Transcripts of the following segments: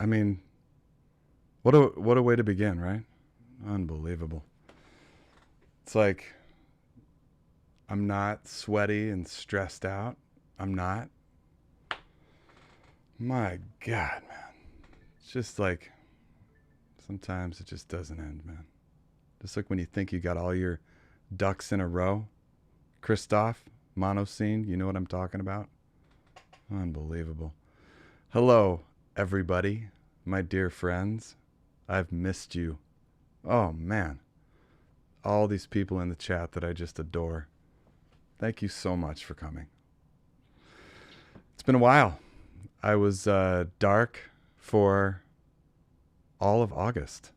I mean, what a way to begin, right? Unbelievable. It's like I'm not sweaty and stressed out. I'm not. My God, man. It's just like sometimes it just doesn't end, man. Just like when you think you got all your ducks in a row. Christoph, Monoscene, you know what I'm talking about? Unbelievable. Hello, everybody, my dear friends. I've missed you. Oh, man. All these people in the chat that I just adore. Thank you so much for coming. It's been a while. I was dark for all of August,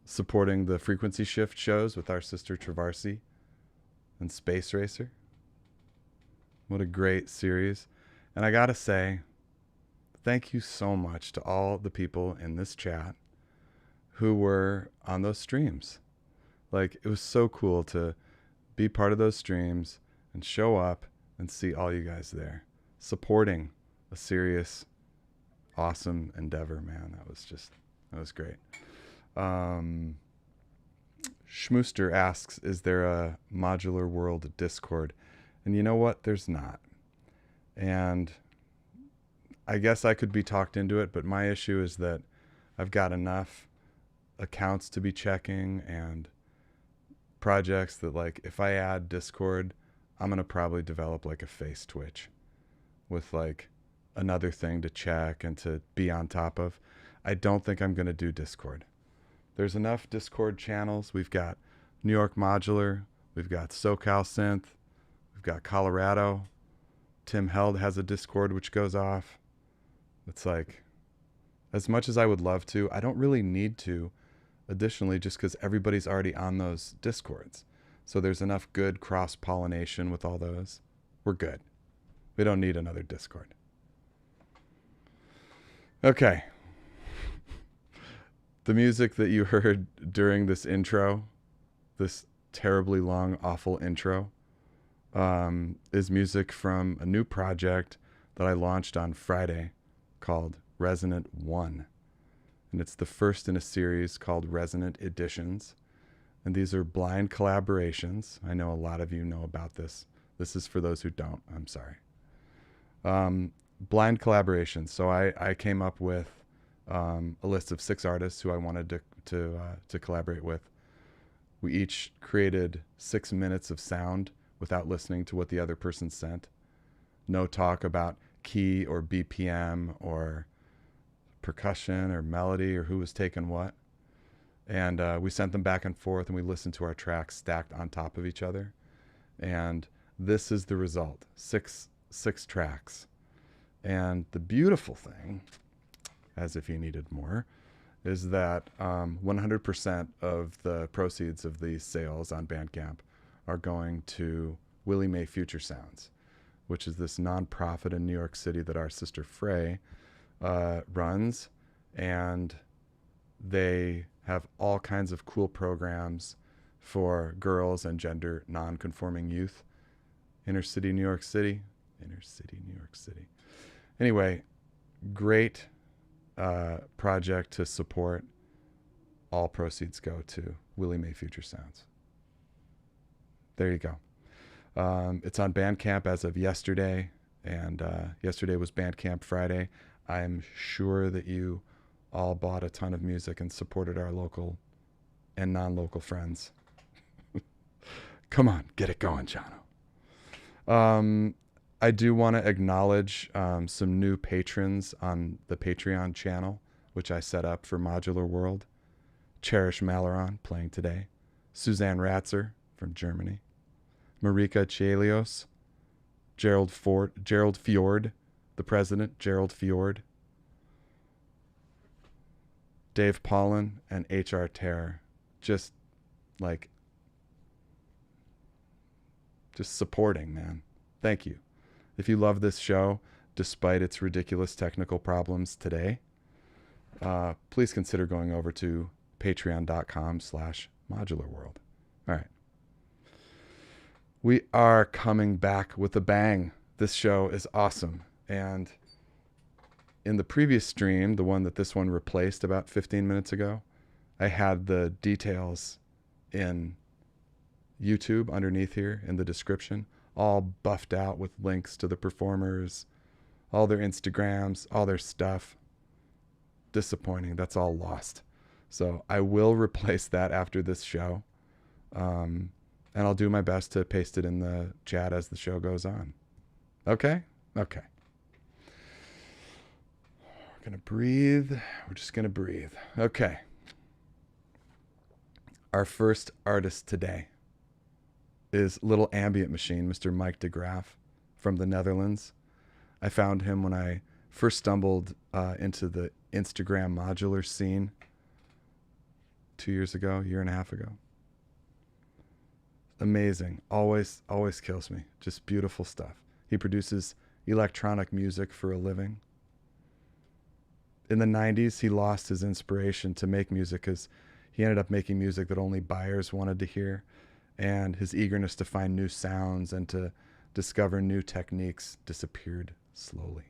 supporting the Frequency Shift shows with our sister Travarsi and Space Racer. What a great series. And I gotta say, thank you so much to all the people in this chat who were on those streams. Like, it was so cool to be part of those streams and show up and see all you guys there supporting a serious, awesome endeavor, man. That was great. Schmooster asks, is there a Modular World Discord? And you know what? There's not. And I guess I could be talked into it, but my issue is that I've got enough accounts to be checking and projects that, like, if I add Discord, I'm going to probably develop like a face twitch with like another thing to check and to be on top of. I don't think I'm going to do Discord. There's enough Discord channels. We've got New York Modular. We've got SoCal Synth. We've got Colorado. Tim Held has a Discord which goes off. It's like, as much as I would love to, I don't really need to, additionally, just because everybody's already on those Discords. So there's enough good cross-pollination with all those. We're good. We don't need another Discord. Okay. The music that you heard during this intro, this terribly long, awful intro, is music from a new project that I launched on Friday called Resonant One. And it's the first in a series called Resonant Editions. And these are blind collaborations. I know a lot of you know about this. This is for those who don't. I'm sorry. Blind collaborations. So I came up with a list of 6 artists who I wanted to collaborate with. We each created 6 minutes of sound without listening to what the other person sent. No talk about key or BPM or percussion or melody or who was taking what. And we sent them back and forth, and we listened to our tracks stacked on top of each other. And this is the result. Six tracks. And the beautiful thing, as if you needed more, is that 100% of the proceeds of these sales on BandCamp are going to Willie Mae Future Sounds, which is this nonprofit in New York City that our sister Frey runs. And they have all kinds of cool programs for girls and gender non-conforming youth. Inner city New York City. Anyway, great project to support. All proceeds go to Willie Mae Future Sounds. There you go. It's on BandCamp as of yesterday, and yesterday was BandCamp Friday. I'm sure that you all bought a ton of music and supported our local and non-local friends. Come on, get it going, Johno. I do want to acknowledge some new patrons on the Patreon channel, which I set up for Modular World. Cherish Maleron, playing today. Suzanne Ratzer from Germany. Marika Chelios. Gerald Fjord, the president, Gerald Fjord. Dave Paulin and HR Terror. Just supporting, man. Thank you. If you love this show, despite its ridiculous technical problems today, please consider going over to patreon.com/modularworld. All right. We are coming back with a bang. This show is awesome. And in the previous stream, the one that this one replaced about 15 minutes ago, I had the details in YouTube underneath here in the description, all buffed out with links to the performers, all their Instagrams, all their stuff. Disappointing. That's all lost. So I will replace that after this show. And I'll do my best to paste it in the chat as the show goes on. Okay? Okay. We're going to breathe. We're just going to breathe. Okay. Our first artist today is Little Ambient Machine, Mr. Mike de Graaf from the Netherlands. I found him when I first stumbled into the Instagram modular scene 2 years ago, year and a half ago. Amazing. Always kills me. Just beautiful stuff. He produces electronic music for a living. In the 90s, he lost his inspiration to make music because he ended up making music that only buyers wanted to hear, and his eagerness to find new sounds and to discover new techniques disappeared slowly.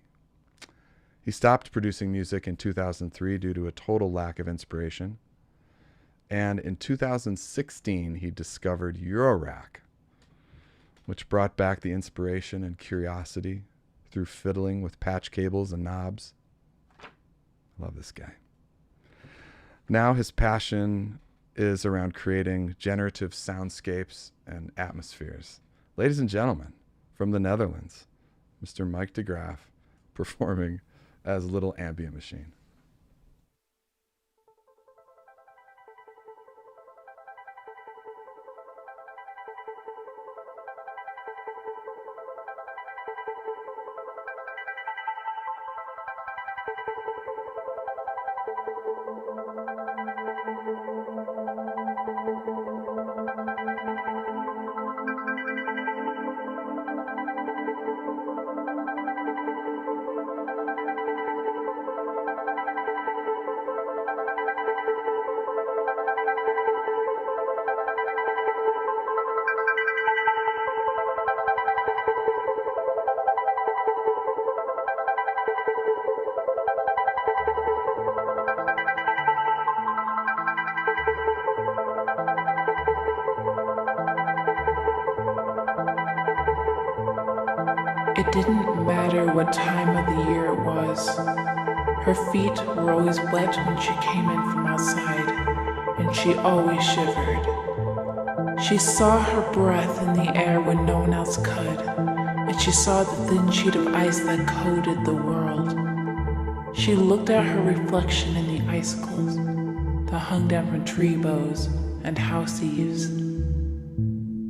He stopped producing music in 2003 due to a total lack of inspiration. And in 2016, he discovered Eurorack, which brought back the inspiration and curiosity through fiddling with patch cables and knobs. Love this guy. Now his passion is around creating generative soundscapes and atmospheres. Ladies and gentlemen, from the Netherlands, Mr. Mike de Graaf performing as Little Ambient Machine. It didn't matter what time of the year it was. Her feet were always wet when she came in from outside, and she always shivered. She saw her breath in the air when no one else could, and she saw the thin sheet of ice that coated the world. She looked at her reflection in the icicles that hung down from tree boughs and house eaves.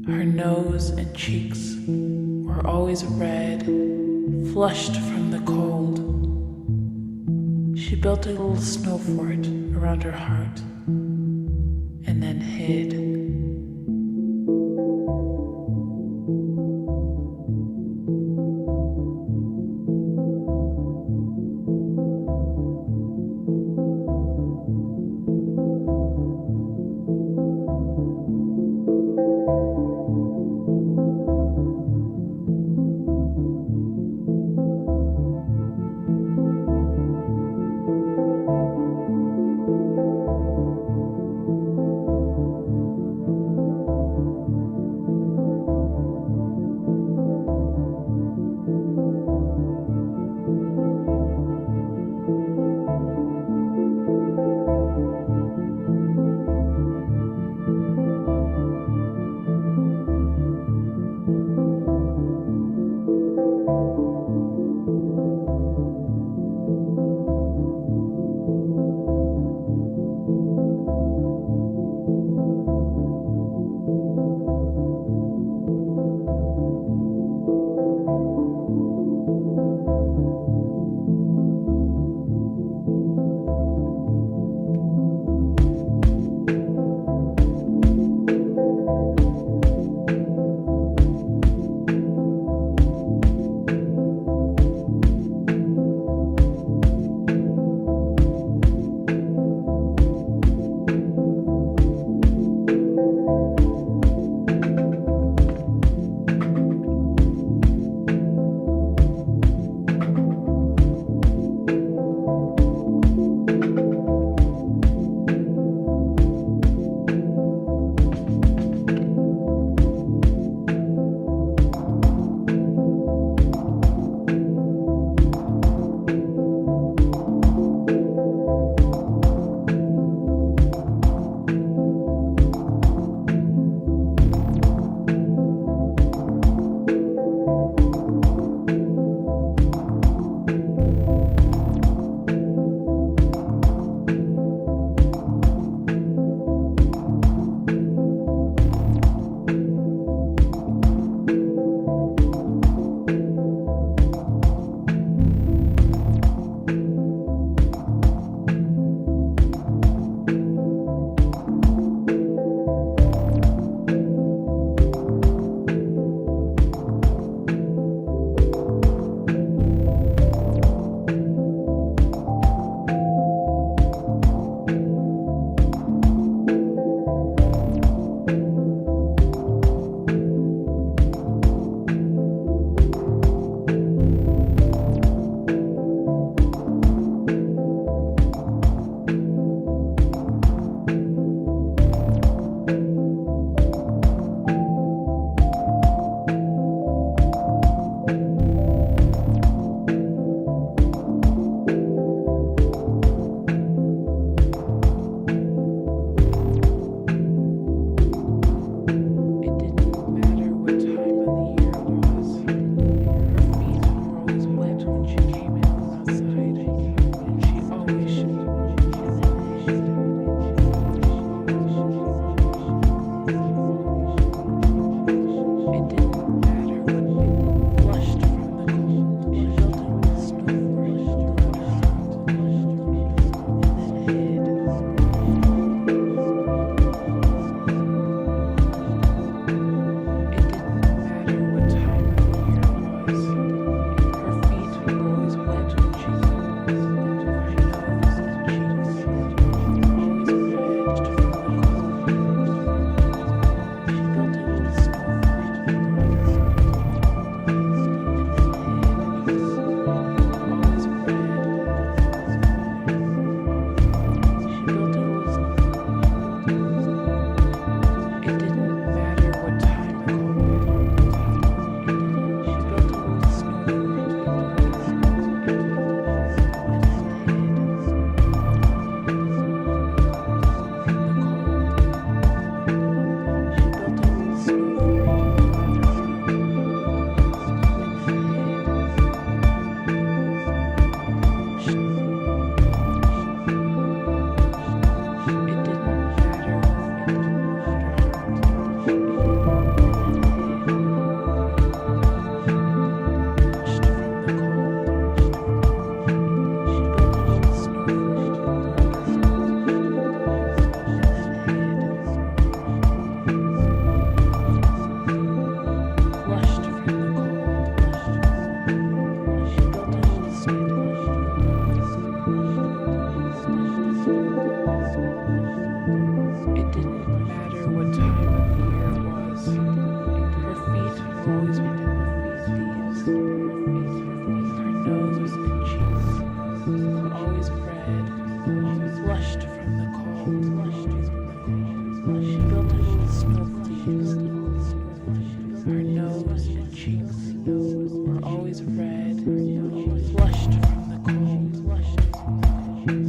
Her nose and cheeks were always red, flushed from the cold. She built a little snow fort around her heart and then hid.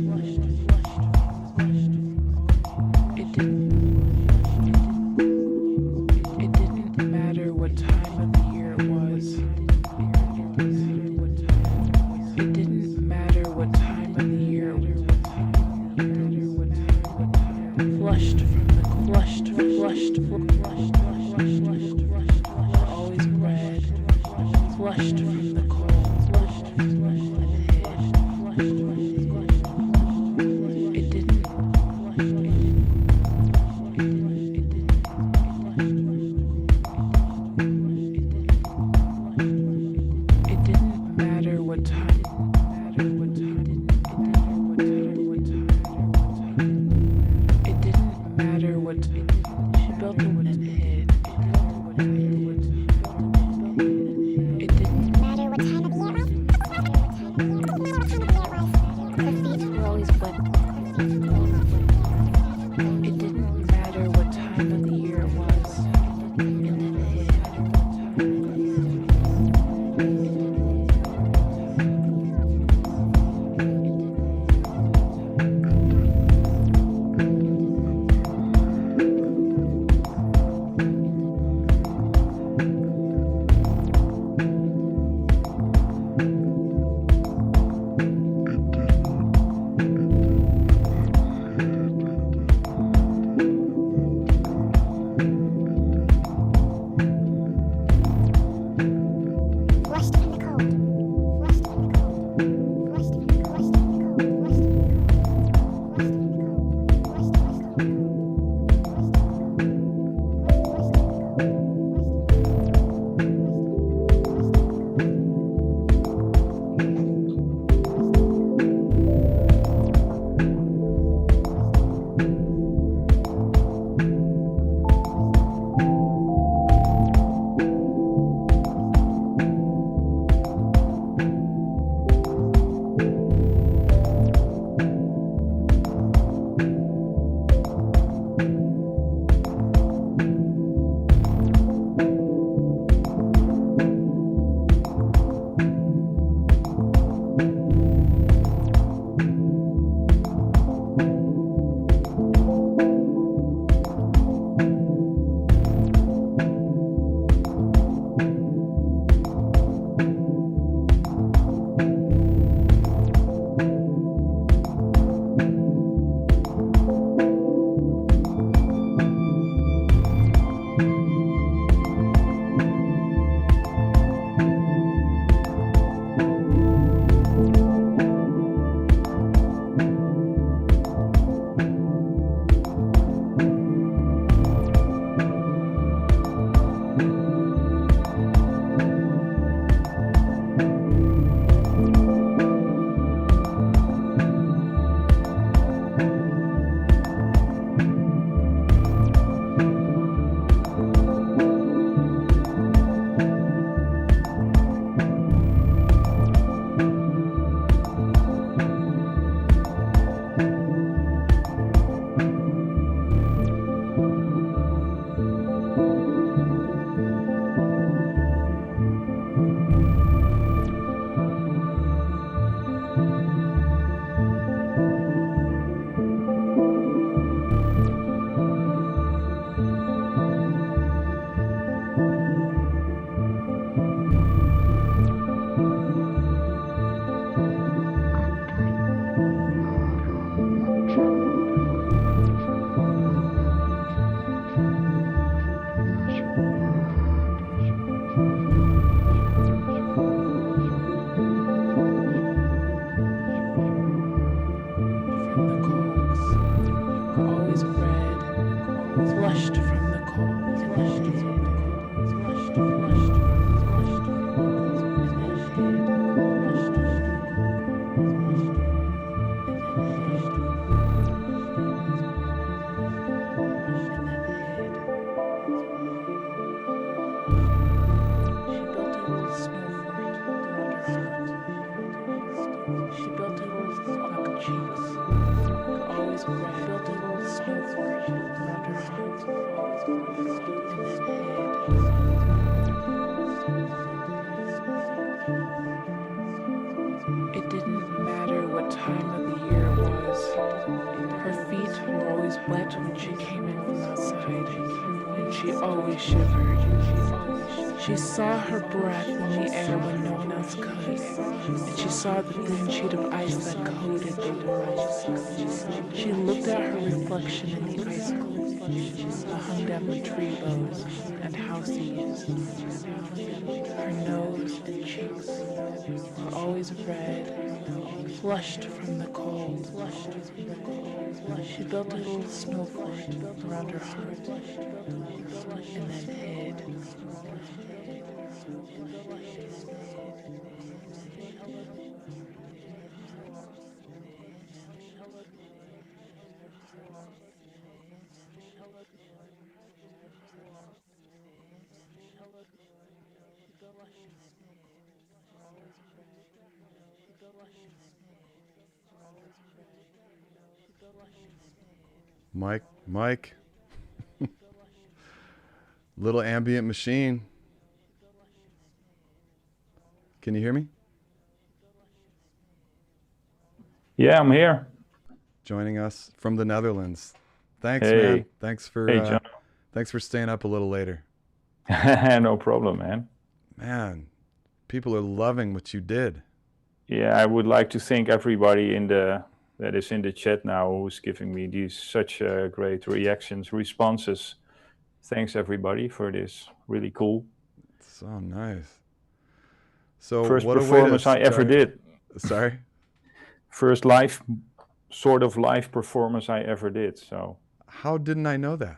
It didn't matter what time of the year it was. It didn't matter what time of the year it was. Flushed from the always red. Flushed from the cold. wet when she came in from outside, and she always shivered. She saw her breath in the air when no one else could, and she saw the thin sheet of ice that coated the world. She looked at her reflection in the icicles that hung down the tree boughs and house eaves. Her nose and cheeks were always red, flushed from the cold. She built a little snow fort around her heart and then hid. Mike. Little Ambient Machine. Can you hear me? Yeah, I'm here. Joining us from the Netherlands. Thanks, Hey. man. Thanks for Johno. thanks for staying up a little later. No problem, man. Man, people are loving what you did. Yeah, I would like to thank everybody that is in the chat now who's giving me these such great reactions, responses. Thanks everybody for this. Really cool. So nice. So First what performance a way I to ever start. did. Sorry? First sort of live performance I ever did. So How didn't I know that?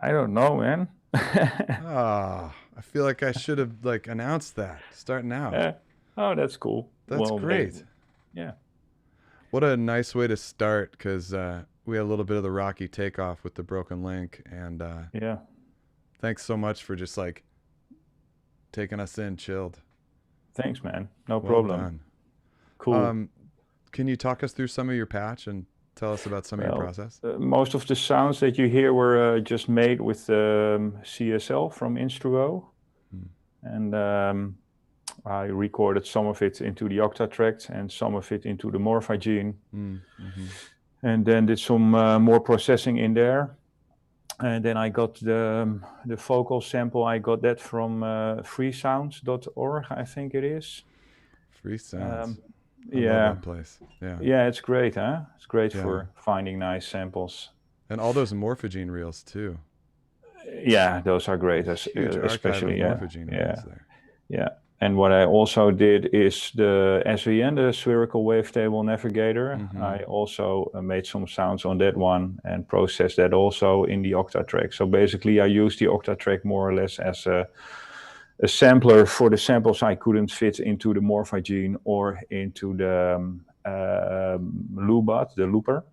I don't know, man. I feel like I should have announced that starting out. Oh, that's cool. That's great. Yeah. What a nice way to start, because we had a little bit of the rocky takeoff with the broken link, and Yeah. thanks so much for just taking us in, chilled. Thanks, man. No Well problem. done. Cool. Can you talk us through some of your patch and tell us about some of your process? Most of the sounds that you hear were just made with CSL from Instruo. And I recorded some of it into the Octatrack and some of it into the Morphagene. And then did some more processing in there. And then I got the vocal sample, I got that from freesounds.org, I think it is. Free Sounds. I Yeah. love that place. Yeah. Yeah, it's great, huh? It's great Yeah. for finding nice samples. And all those Morphagene reels too. Yeah, those are great, Huge especially archive of Morphagene reels there. Yeah. And what I also did is the SVN, the Spherical Wavetable Navigator. I also made some sounds on that one and processed that also in the Octatrack. So basically I used the Octatrack more or less as a sampler for the samples I couldn't fit into the Morphagene or into the lonbarde, the looper.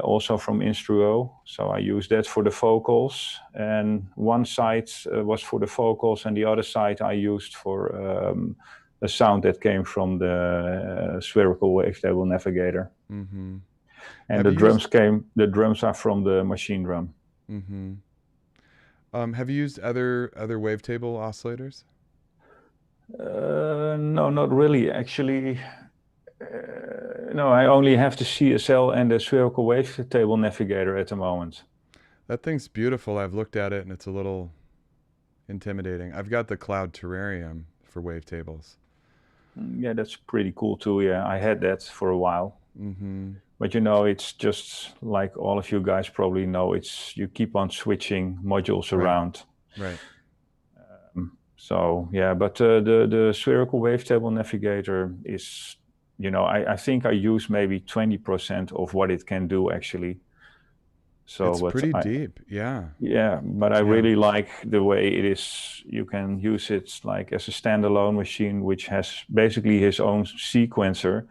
Also from Instruo. So I used that for the vocals, and one side was for the vocals and the other side I used for a sound that came from the Spherical Wavetable Navigator. And the drums are from the machine drum. Have you used other wavetable oscillators? No, not really. Actually, no, I only have the CSL and the Spherical Wavetable Navigator at the moment. That thing's beautiful. I've looked at it and it's a little intimidating. I've got the Cloud Terrarium for wavetables. Yeah, that's pretty cool too. Yeah, I had that for a while. But it's just like all of you guys probably know, you keep on switching modules around. Right. So yeah, but the Spherical Wavetable Navigator is, I think I use maybe 20% of what it can do actually. So it's pretty deep, yeah. Yeah, but I really like the way it is. You can use it like as a standalone machine, which has basically his own sequencer.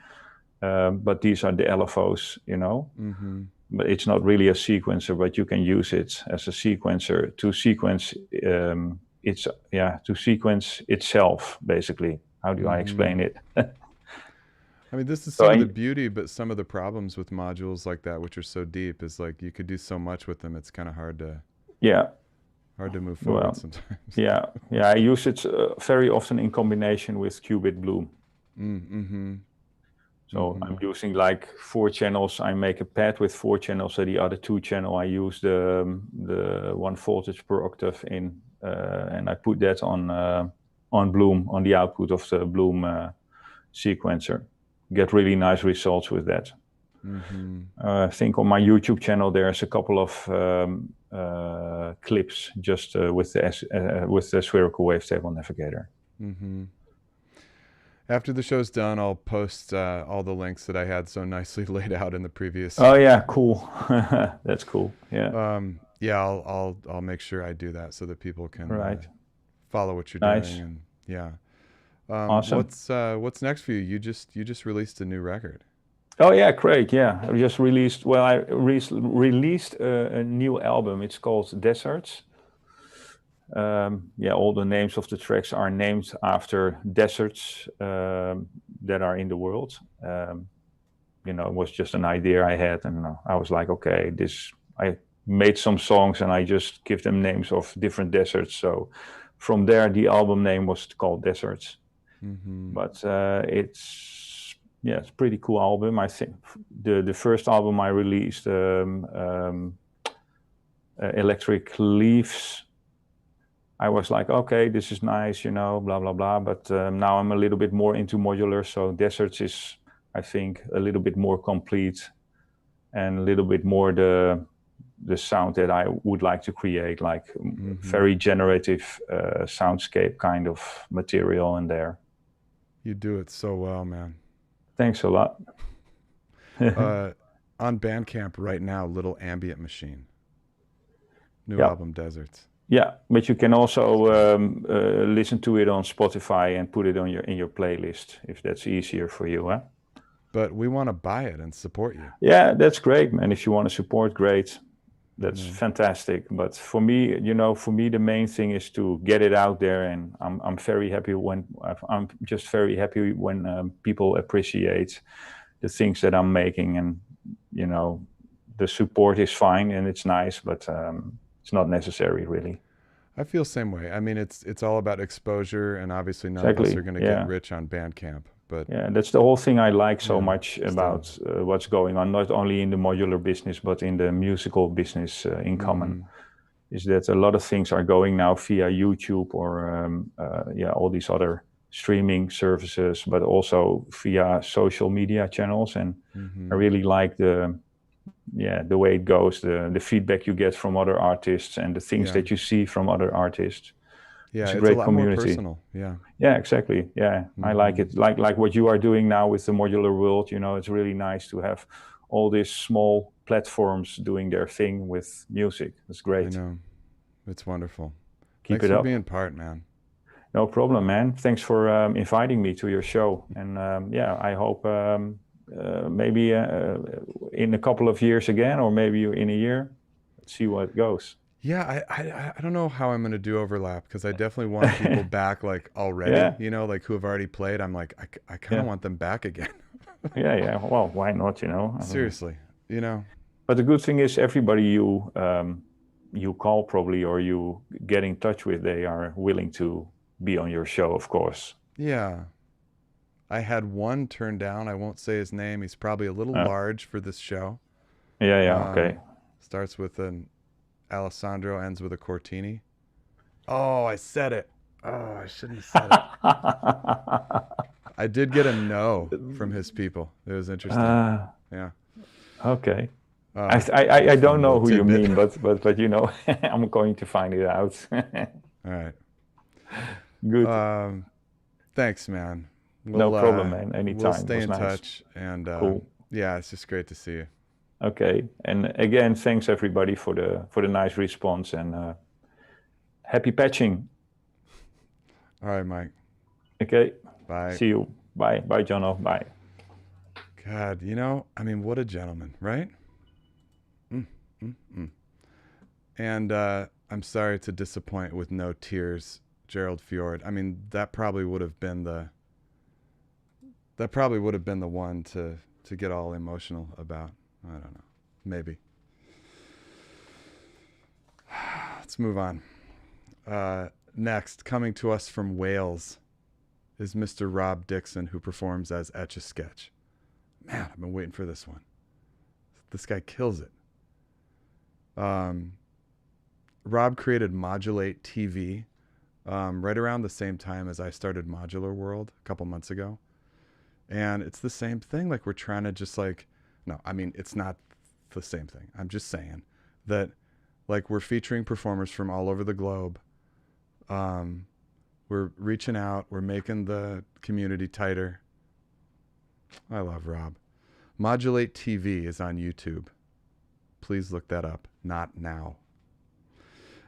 But these are the LFOs, But it's not really a sequencer, but you can use it as a sequencer to sequence to sequence itself, basically. How do I explain it? I mean, this is some of the beauty, but some of the problems with modules like that, which are so deep, is you could do so much with them. It's kind of hard to move forward sometimes. Yeah, I use it very often in combination with Qubit Bloom. So I'm using like 4 channels. I make a pad with 4 channels. So the other 2 channel, I use the 1 voltage per octave in, and I put that on Bloom, on the output of the Bloom sequencer. Get really nice results with that. I think on my YouTube channel there's a couple of clips just with the spherical wavetable navigator. After the show's done, I'll post all the links that I had so nicely laid out in the previous. Oh yeah, cool. That's cool. Yeah. Yeah, I'll make sure I do that so that people can follow what you're Nice. doing. And yeah. Awesome. What's next for you? You just released a new record. Oh yeah, great. Yeah, I just released. Well, I released a new album. It's called Deserts. Yeah, all the names of the tracks are named after deserts that are in the world. You know, it was just an idea I had, and I was like, okay, I made some songs and I just give them names of different deserts. So from there, the album name was called Deserts. But it's a pretty cool album. I think the first album I released, Electric Leaves, I was like, okay, this is nice, you know, blah, blah, blah. But now I'm a little bit more into modular. So Deserts is, I think, a little bit more complete and a little bit more the sound that I would like to create, like very generative soundscape kind of material in there. You do it so well, man. Thanks a lot. On BandCamp right now, Little Ambient Machine. New album, Deserts. Yeah, but you can also listen to it on Spotify and put it on in your playlist if that's easier for you, huh? But we want to buy it and support you. Yeah, that's great, man. If you want to support, great. That's fantastic. But for me, you know, the main thing is to get it out there, and I'm very happy when people appreciate the things that I'm making, and you know, the support is fine and it's nice, but it's not necessary, really. I feel the same way. I mean, it's all about exposure, and obviously none of us are going to get rich on BandCamp. But yeah, that's the whole thing I like so much about what's going on, not only in the modular business, but in the musical business in common, is that a lot of things are going now via YouTube or all these other streaming services, but also via social media channels. And I really like the way it goes, the feedback you get from other artists and the things that you see from other artists. Yeah, it's a great lot community. More personal. Yeah, exactly. Yeah, I like it. Like what you are doing now with the modular world. You know, it's really nice to have all these small platforms doing their thing with music. It's great. I know, it's wonderful. Keep Thanks it for up. being part, man. No problem, man. Thanks for inviting me to your show. And I hope maybe in a couple of years again, or maybe in a year. Let's see what goes. Yeah, I don't know how I'm going to do overlap, because I definitely want people back like already, you know, like who have already played. I'm like, I kind of want them back again. yeah. Well, why not, you know? Seriously, you know. But the good thing is everybody you call probably, or you get in touch with, they are willing to be on your show, of course. Yeah. I had one turned down. I won't say his name. He's probably a little large for this show. Yeah, okay. Starts with an Alessandro, ends with a Cortini. Oh, I said it. Oh, I shouldn't have said it. I did get a no from his people. It was interesting. Yeah. Okay. I don't know who you mean, but you know, I'm going to find it out. All right. Good. Thanks, man. No problem, man. Anytime. We'll stay in touch, and cool. Yeah, it's just great to see you. Okay, and again, thanks everybody for the nice response, and happy patching. All right, Mike. Okay. Bye. See you. Bye, Johno. Bye. God, you know, I mean, what a gentleman, right? And I'm sorry to disappoint with no tears, Gerald Fjord. I mean, that probably would have been the one to get all emotional about. I don't know. Maybe. Let's move on. Next, coming to us from Wales, is Mr. Rob Dixon, who performs as Etchasketch. Man, I've been waiting for this one. This guy kills it. Rob created Modulate TV right around the same time as I started Modular World a couple months ago. And it's the same thing. Like, we're trying to just like, no, I mean, it's not the same thing. I'm just saying that, like, we're featuring performers from all over the globe. We're reaching out. We're making the community tighter. I love Rob. Modulate TV is on YouTube. Please look that up. Not now.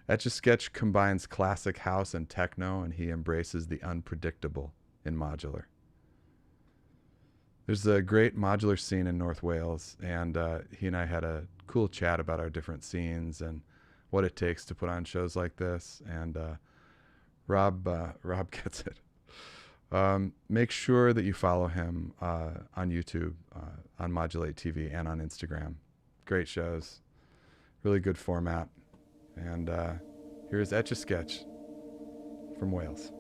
Etchasketch combines classic house and techno, and he embraces the unpredictable in modular. There's a great modular scene in North Wales, and he and I had a cool chat about our different scenes and what it takes to put on shows like this. And Rob gets it. Make sure that you follow him on YouTube, on Modulate TV, and on Instagram. Great shows, really good format. And here's Etchasketch from Wales.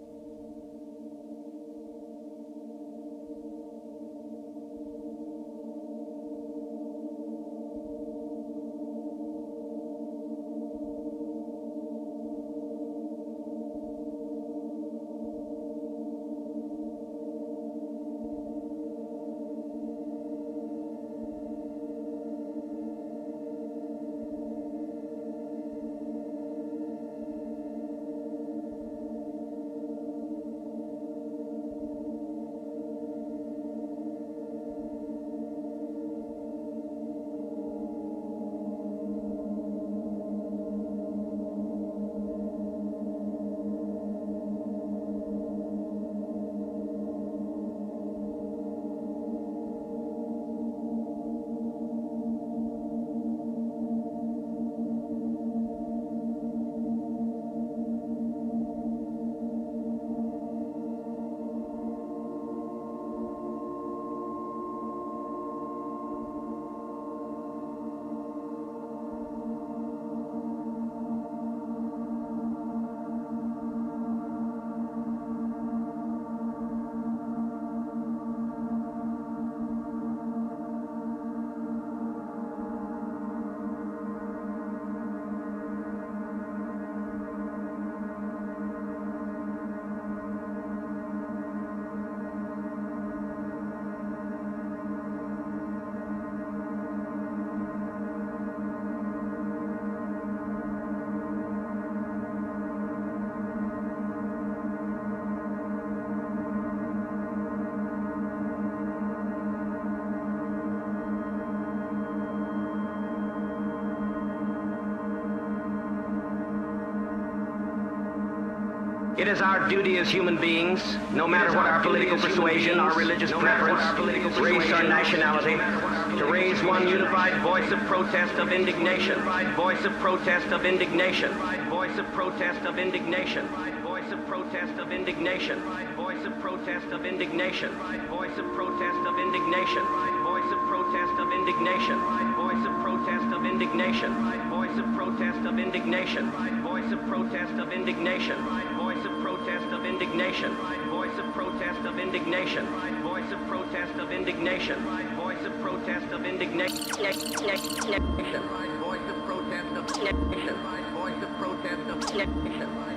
It is our duty as human beings, no matter what our political persuasion, our religious preference, race or nationality, to raise one unified voice of protest, of indignation, voice of protest, of indignation, voice of protest, of indignation, voice of protest, of indignation, voice of protest, of indignation, voice of protest, of indignation, voice of protest, of indignation, voice of protest, of indignation, voice of protest, of indignation, voice of protest, of indignation, voice of protest, of indignation, voice of protest, of indignation, voice of protest, of indignation, voice of protest, of indignation, voice of protest, of indignation, voice of protest, of indignation, voice of protest, of indignation, voice of protest, of indignation.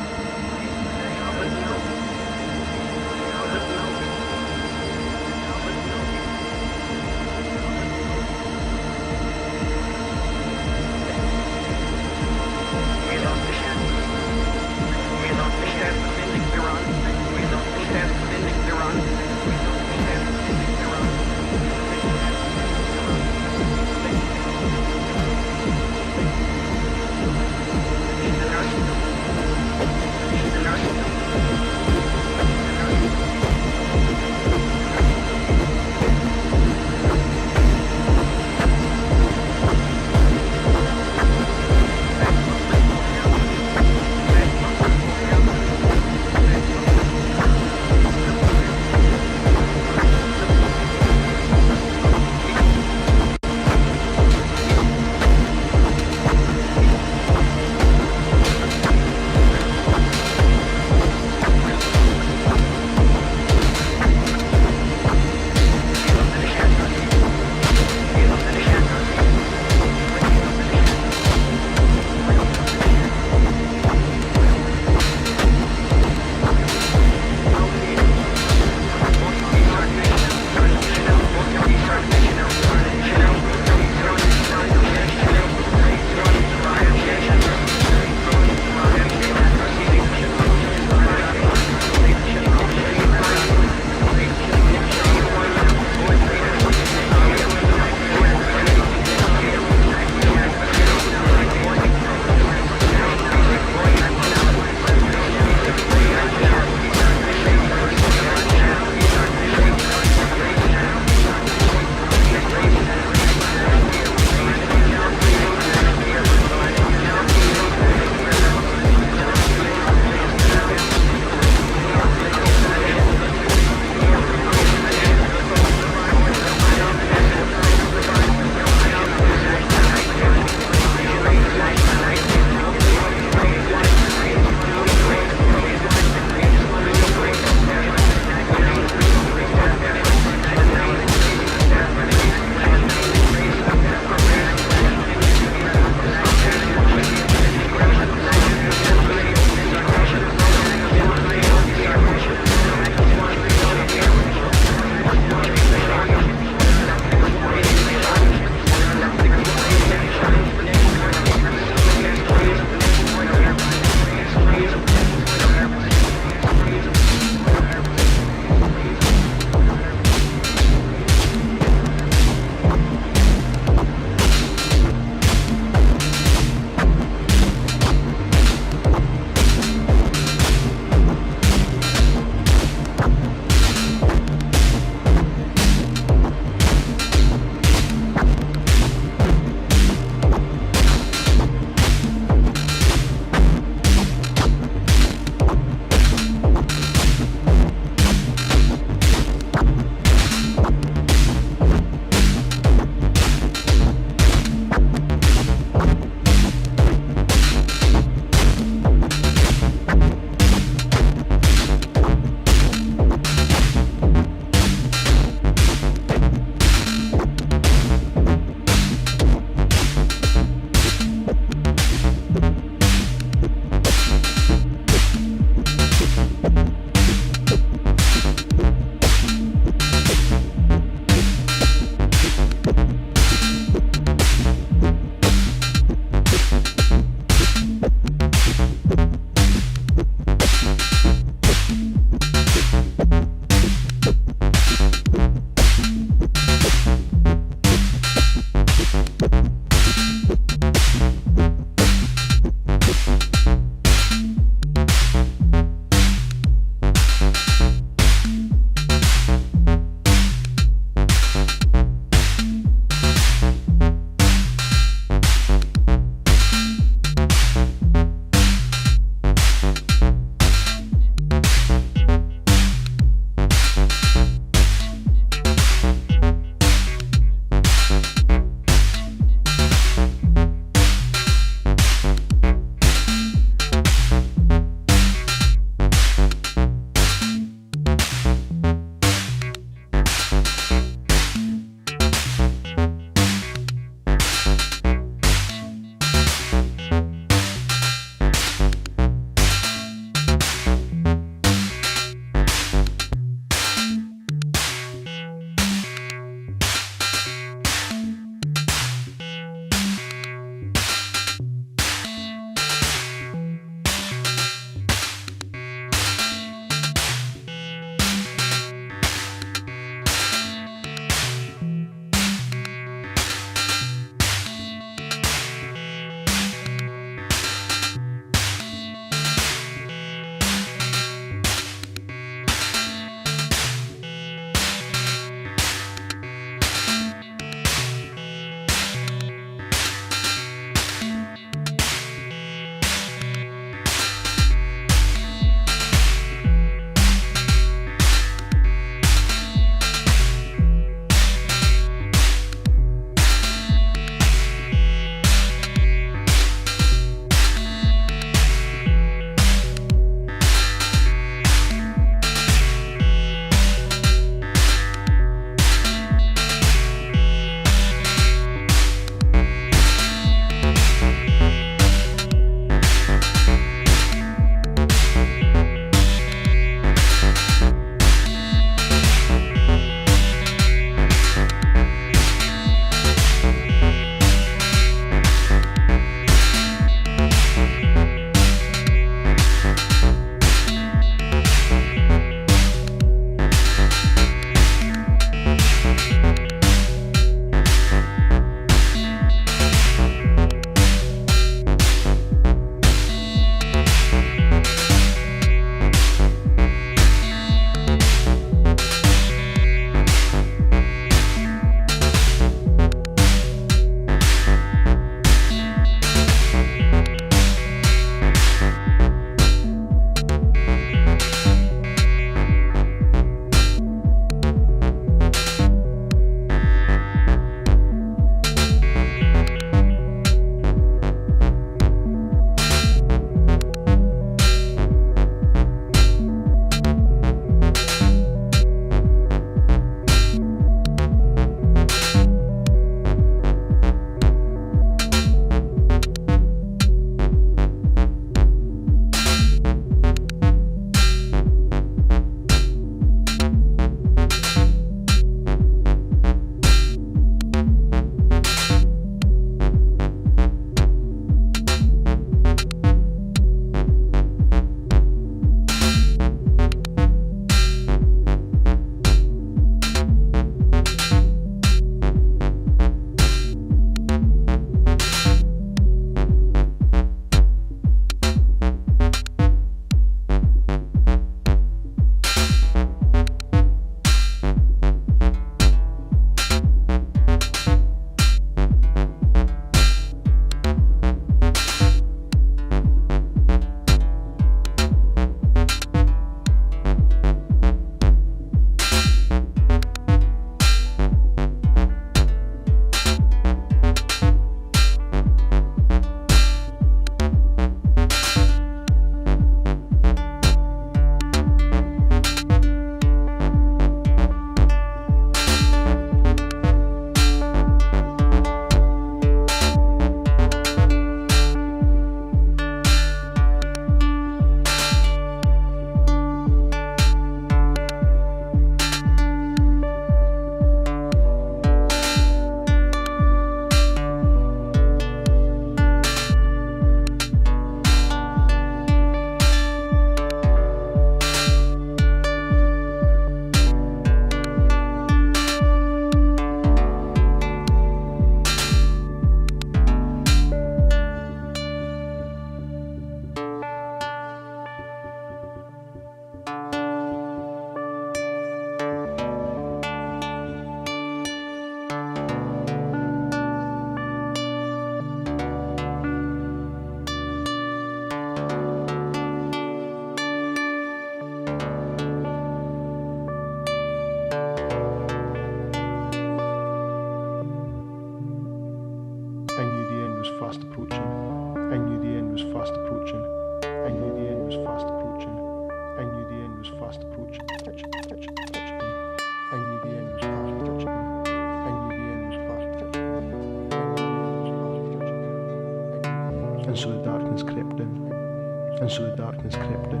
and so the darkness crept in,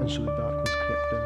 and so the darkness crept in.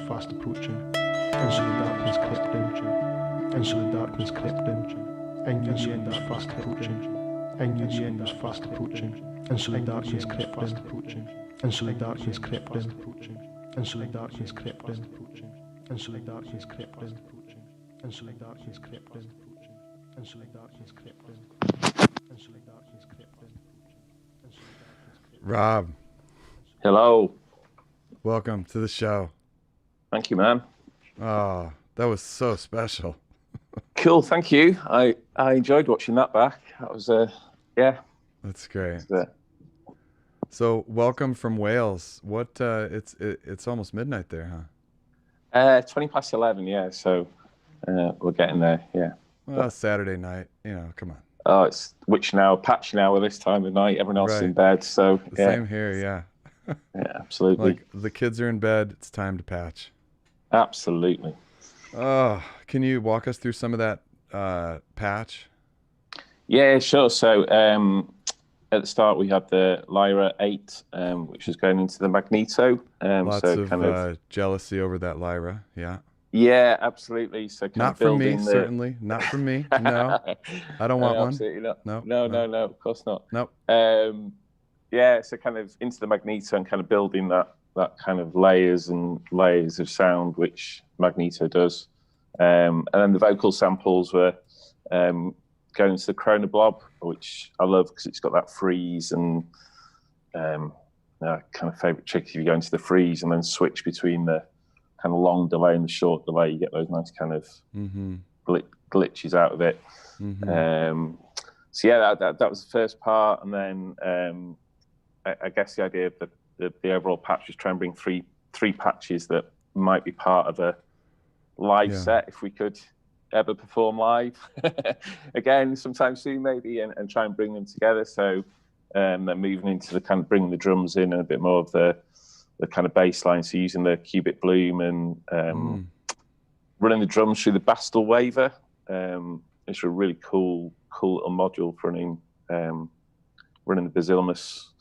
fast approaching, and so the darkness crept in, and so the darkness crept in. I knew the end was fast approaching, I knew the end was fast approaching, and so the darkness crept in, and so the darkness crept in, and so the darkness crept in, and so the darkness crept in, and so the darkness crept in, and so the darkness crept in, and so the darkness crept in. Rob, hello. Welcome to the show. Thank you, man. Oh, that was so special. Cool, thank you. I enjoyed watching that back. That was yeah. That's great. So, welcome from Wales. What? It's almost midnight there, huh? 20 past 11. Yeah. So we're getting there. Yeah. Well, Saturday night. You know, come on. Oh, it's patch now at this time of night. Everyone else is in bed, so Same here, yeah. Yeah, absolutely. Like the kids are in bed, it's time to patch. Absolutely. Oh, can you walk us through some of that patch? Yeah, sure. So at the start we had the Lyra 8, which was going into the Magneto. Lots so of, kind of jealousy over that Lyra, yeah. Yeah, absolutely. So kind not of from building me, certainly. Not from me. No, I don't want one. Absolutely not. No, no, of course not. Nope. Yeah, so kind of into the Magneto and kind of building that kind of layers and layers of sound, which Magneto does. And then the vocal samples were going to the Chronoblob, which I love because it's got that freeze and kind of favorite trick if you go into the freeze and then switch between the kind of long delay and the short delay, you get those nice kind of glitches out of it. So yeah, that was the first part, and then I guess the idea of the overall patch was try and bring three patches that might be part of a live set if we could ever perform live again sometime soon maybe, and try and bring them together. So then moving into the kind of bringing the drums in and a bit more of the kind of bass line, so using the cubic bloom and running the drums through the Bastel Waver. It's a really cool little module for running the Basilamus,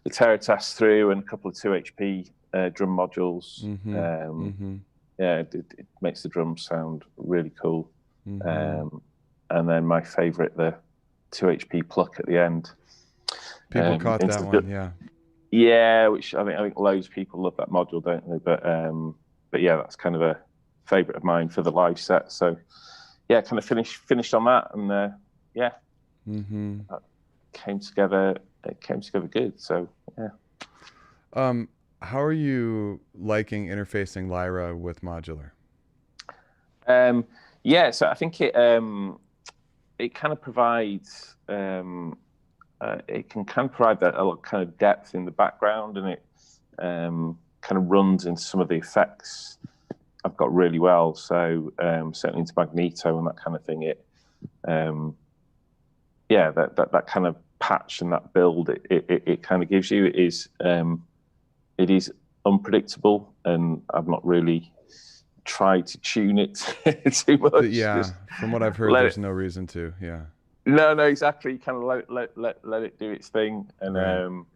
the Teritas through, and a couple of 2 HP drum modules. Yeah, it makes the drums sound really cool. And then my favorite, the 2 HP pluck at the end. People caught that one, yeah. Yeah, which I think loads of people love that module, don't they? But yeah, that's kind of a favorite of mine for the live set. So yeah, kind of finished on that, and that came together. It came together good. So yeah. How are you liking interfacing Lyra with modular? Yeah, so I think it kind of provides. It can kind of provide that a lot kind of depth in the background, and it kind of runs into some of the effects I've got really well. So certainly into Magneto and that kind of thing. That kind of patch and that build it kind of gives you it is unpredictable, and I've not really tried to tune it too much. Yeah, from what I've heard, there's no reason to. Yeah. No, exactly. You kind of let it do its thing, and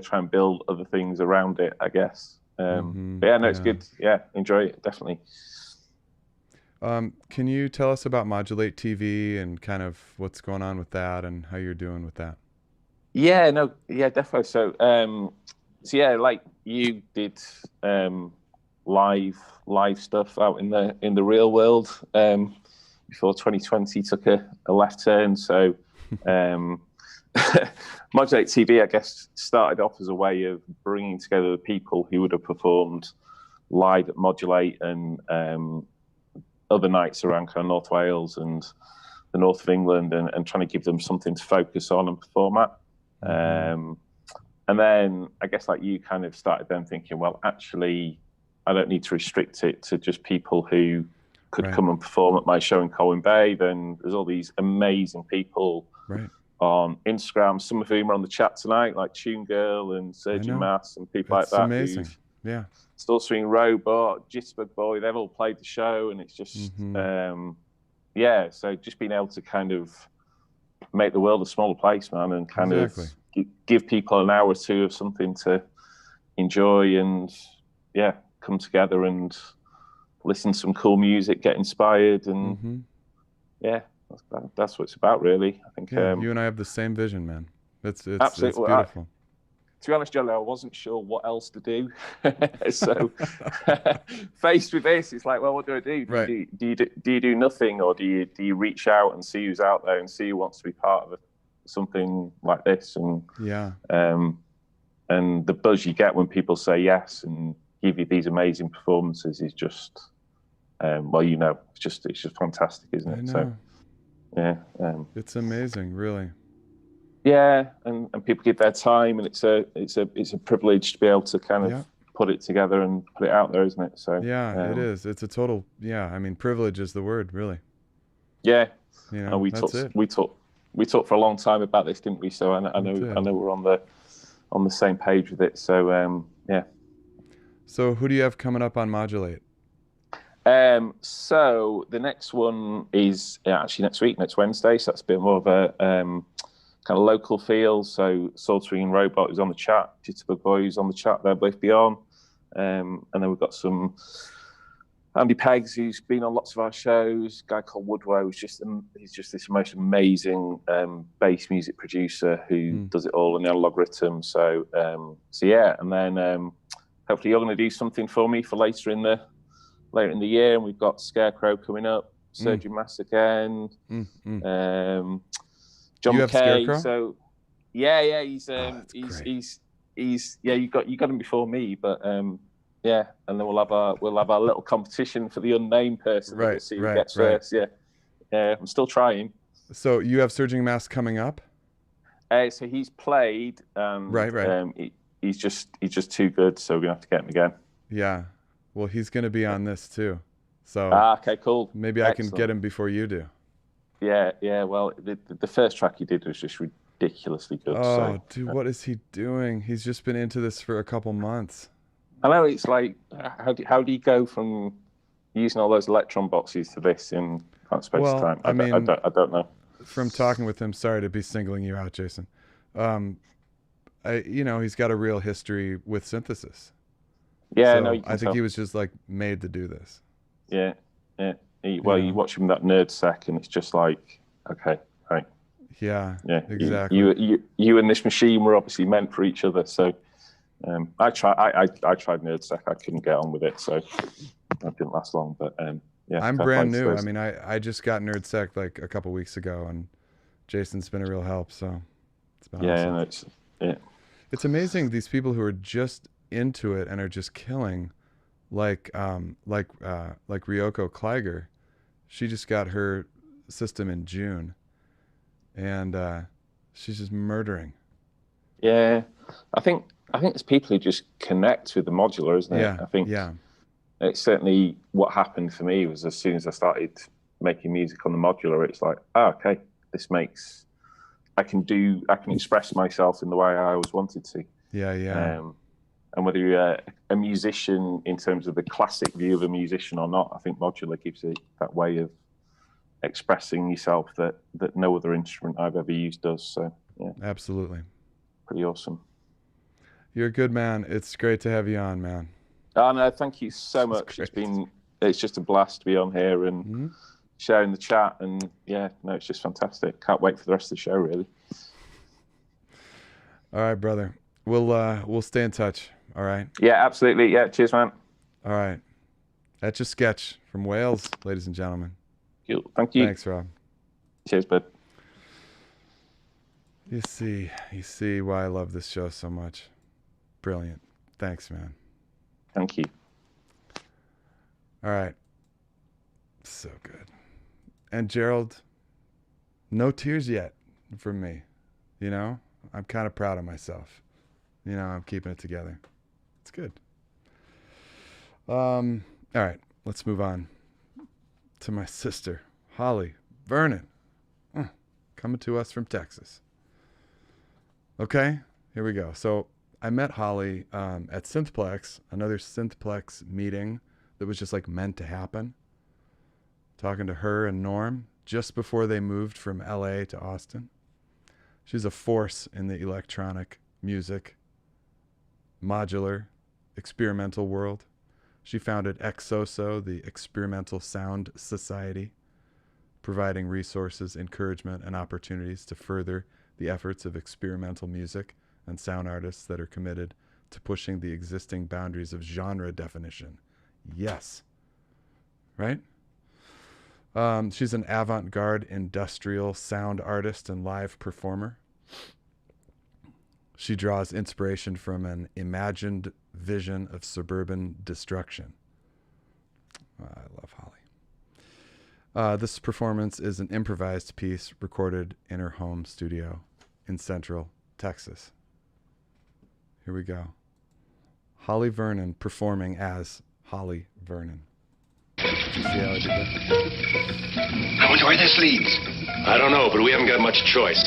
try and build other things around it, I guess. But yeah, no, it's good. Yeah, enjoy it, definitely. Can you tell us about Modulate TV and kind of what's going on with that and how you're doing with that? Yeah, definitely. So, yeah, like you did, live stuff out in the real world. Before 2020 took a left turn. So Modulate TV, I guess, started off as a way of bringing together the people who would have performed live at Modulate and other nights around kind of North Wales and the north of England, and trying to give them something to focus on and perform at. And then I guess like you kind of started then thinking, well, actually, I don't need to restrict it to just people who could come and perform at my show in Colwyn Bay. Then there's all these amazing people on Instagram, some of whom are on the chat tonight, like Tune Girl and Serge Mass and people like that. Amazing. Yeah. Still Swing Robot, Jitterbug Boy, they've all played the show, and it's just so just being able to kind of make the world a smaller place, man, and kind of give people an hour or two of something to enjoy and come together and listen to some cool music, get inspired, and that's what it's about, really. I think you and I have the same vision, man. It's beautiful. To be honest, Johno, I wasn't sure what else to do. So faced with this, it's like, well, what do I do? Do you do nothing, or do you reach out and see who's out there and see who wants to be part of something like this? And and the buzz you get when people say yes and give you these amazing performances is just it's just fantastic, isn't it? So it's amazing, really. Yeah, and people give their time, and it's a privilege to be able to kind of put it together and put it out there, isn't it? So it is. It's a total I mean, privilege is the word, really. Yeah, You know, and we that's talk we talked for a long time about this, didn't we? So I know we're on the same page with it. So yeah. So who do you have coming up on Modulate? So the next one is actually next Wednesday. So that's a bit more of a kind of local feel. So Sword Swinging Robot is on the chat, Jitterbug Boy is on the chat. They'll both be on. And then we've got some Andy Peggs, who's been on lots of our shows. A guy called Woodrow, he's just this most amazing bass music producer who does it all in the analog rhythm. So yeah, and then hopefully you're going to do something for me for later in the year, and we've got Skarekrow coming up, Serge Mass again, John McKay. So yeah, he's you got him before me, but yeah, and then we'll have our little competition for the unnamed person. Right, we'll see who gets first. Yeah, I'm still trying. So you have Surging Mass coming up? So he's played. Right. He's just too good, so we're gonna have to get him again. Yeah. Well, he's going to be on this too. So okay, cool. Maybe I can get him before you do. Yeah. Well, the first track he did was just ridiculously good. Oh, dude, what is he doing? He's just been into this for a couple months. I know, it's like, how do you go from using all those electron boxes to this in that space of time? I don't know. From talking with him, sorry to be singling you out, Jason. He's got a real history with synthesis. Yeah, so I think he was just like made to do this. Yeah. You watch him that nerd sec, and it's just like, okay, right. Yeah, exactly. You and this machine were obviously meant for each other. So I tried nerd sec. I couldn't get on with it, so that didn't last long. But yeah, I'm brand new. I mean, I just got nerd sec like a couple weeks ago, and Jason's been a real help. So it's been awesome. It's amazing, these people who are just into it and are just killing, like Ryoko Kleiger. She just got her system in June, and she's just murdering. Yeah, I think it's people who just connect with the modular, isn't it? Yeah, I think it's certainly what happened for me. Was as soon as I started making music on the modular, it's like, okay, this makes I can express myself in the way I always wanted to. Yeah. And whether you're a musician in terms of the classic view of a musician or not, I think modular gives you that way of expressing yourself that no other instrument I've ever used does. So yeah, absolutely, pretty awesome. You're a good man. It's great to have you on, man. Oh no, thank you so much. It's just a blast to be on here and sharing the chat, and it's just fantastic. Can't wait for the rest of the show, really. All right, brother. We'll stay in touch. All right. Yeah, absolutely. Yeah, cheers, man. All right. Etchasketch from Wales, ladies and gentlemen. Cool. Thank you. Thanks, Rob. Cheers, bud. You see why I love this show so much. Brilliant. Thanks, man. Thank you. All right. So good. And Gerald, no tears yet from me. I'm kind of proud of myself. I'm keeping it together. It's good. All right, let's move on to my sister, Holly Vernon, coming to us from Texas. Okay, here we go. So I met Holly at Synthplex, another Synthplex meeting that was just like meant to happen. Talking to her and Norm just before they moved from LA to Austin. She's a force in the electronic music, modular, experimental world. She founded EXOSO, the Experimental Sound Society, providing resources, encouragement, and opportunities to further the efforts of experimental music and sound artists that are committed to pushing the existing boundaries of genre definition. Yes. Right? She's an avant-garde industrial sound artist and live performer. She draws inspiration from an imagined vision of suburban destruction. I love Holly. This performance is an improvised piece recorded in her home studio in Central Texas. Here we go. Holly Vernon performing as Holly Vernon. You see how I did that? I wonder where this leads. I don't know, but we haven't got much choice.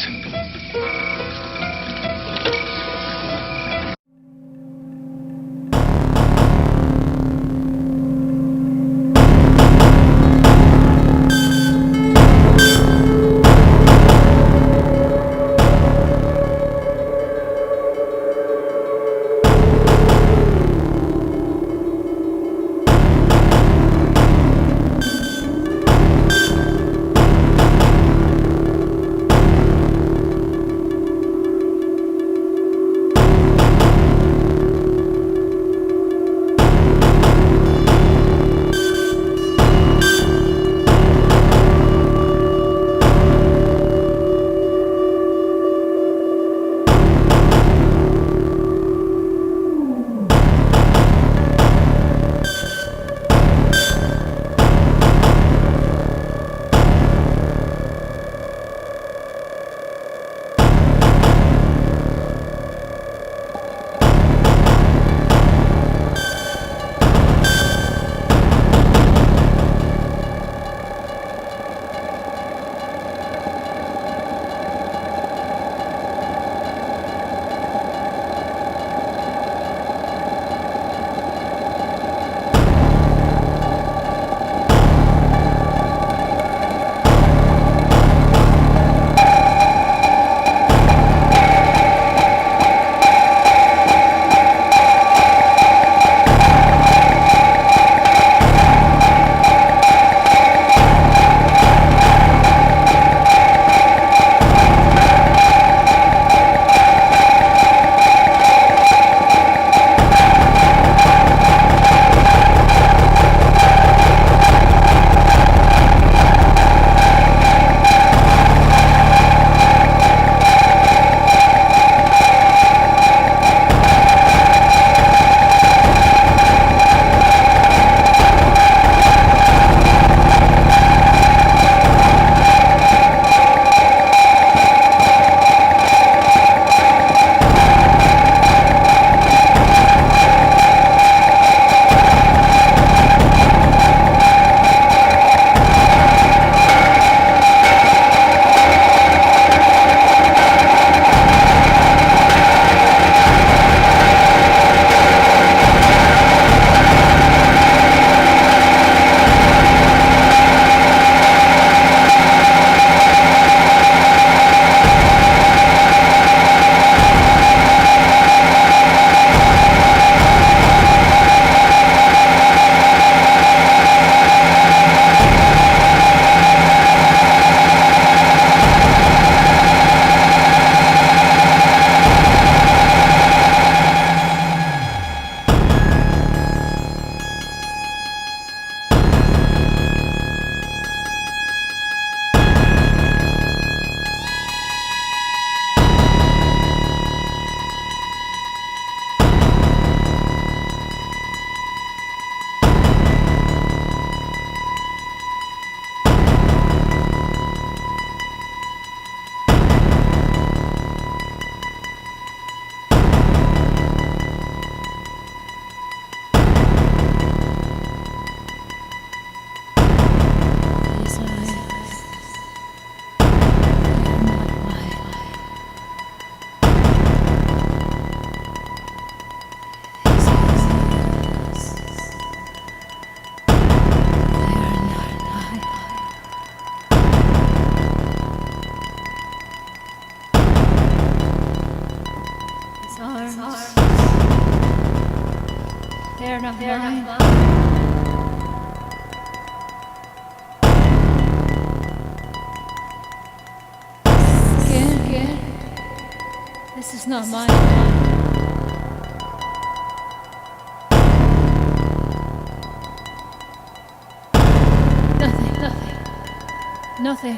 They're not mine. Again. This is not mine. Nothing.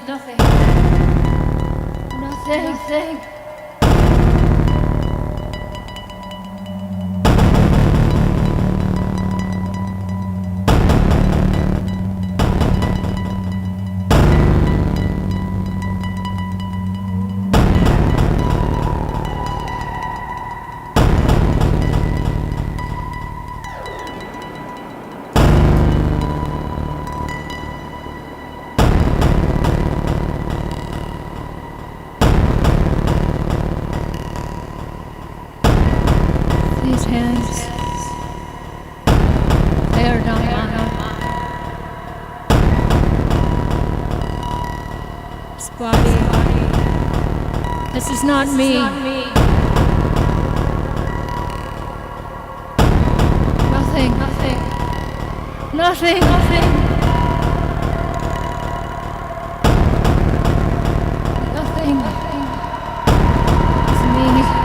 body. This is not me. Nothing. Nothing. It's me.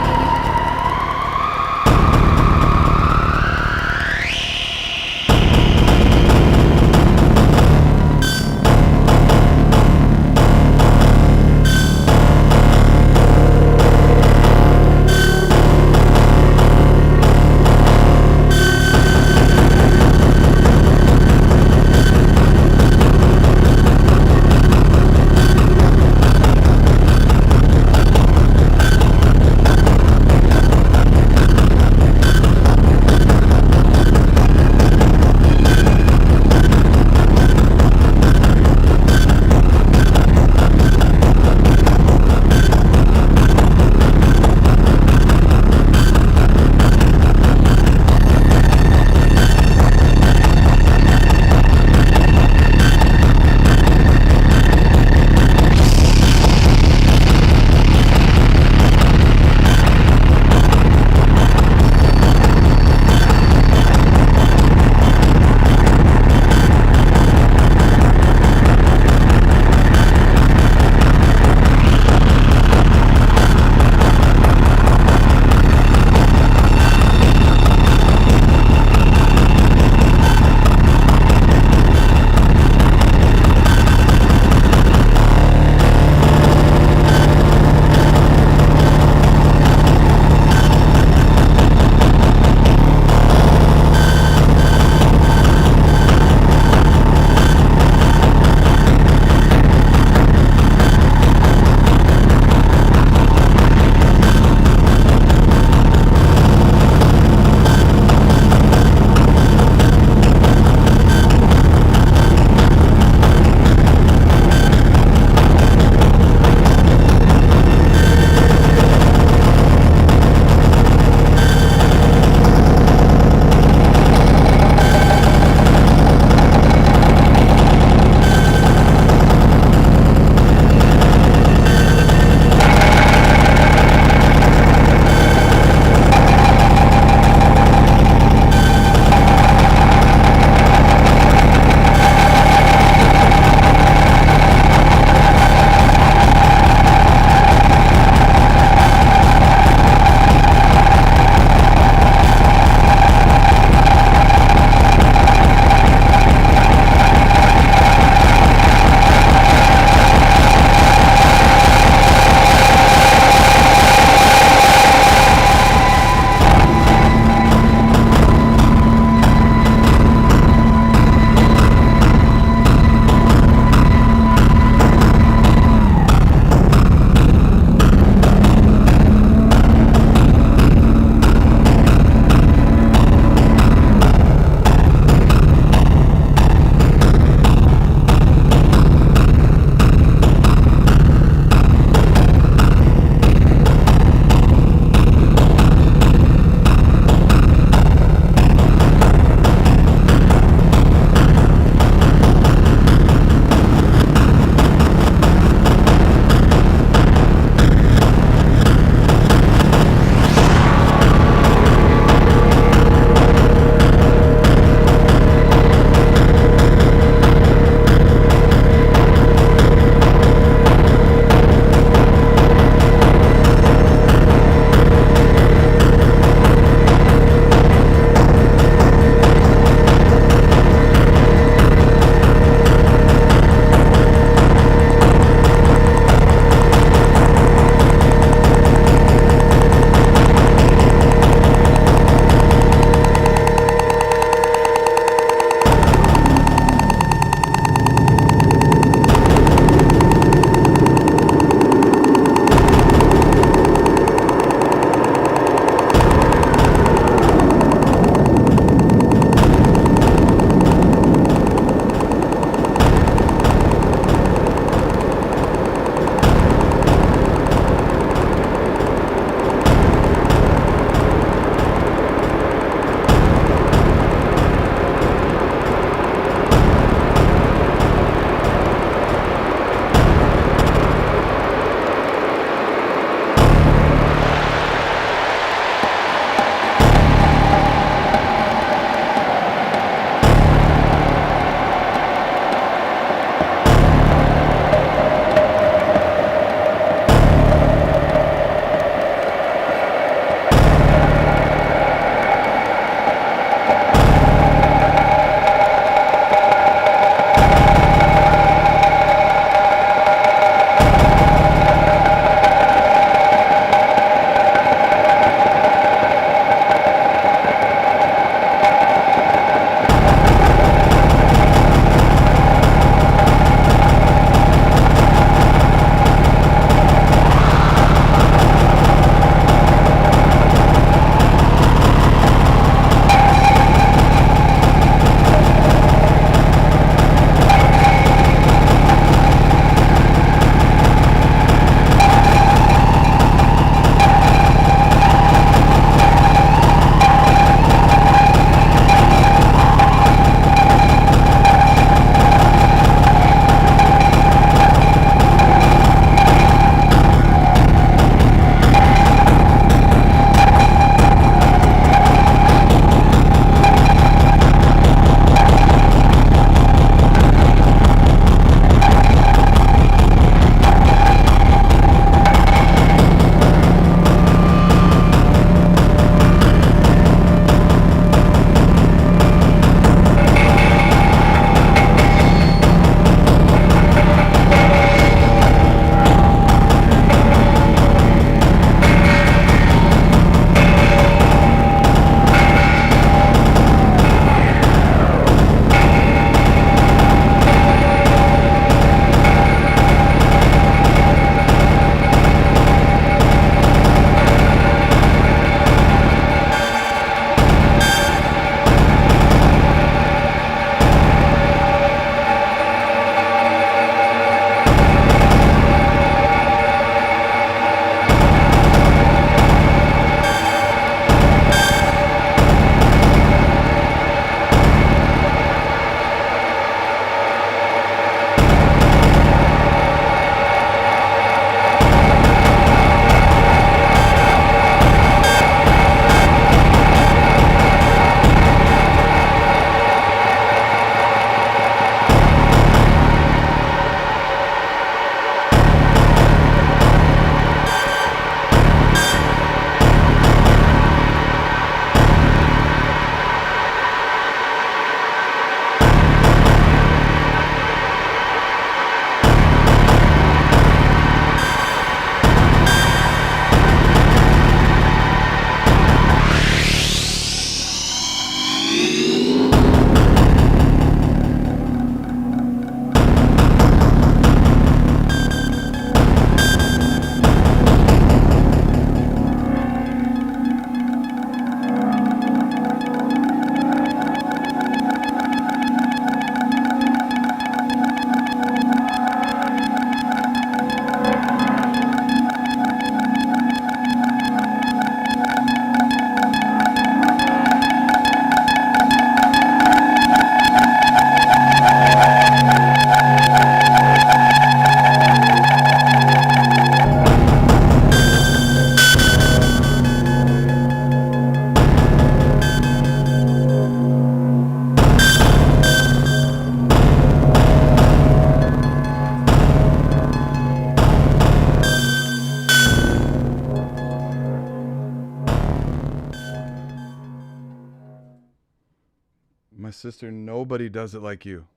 My sister, nobody does it like you.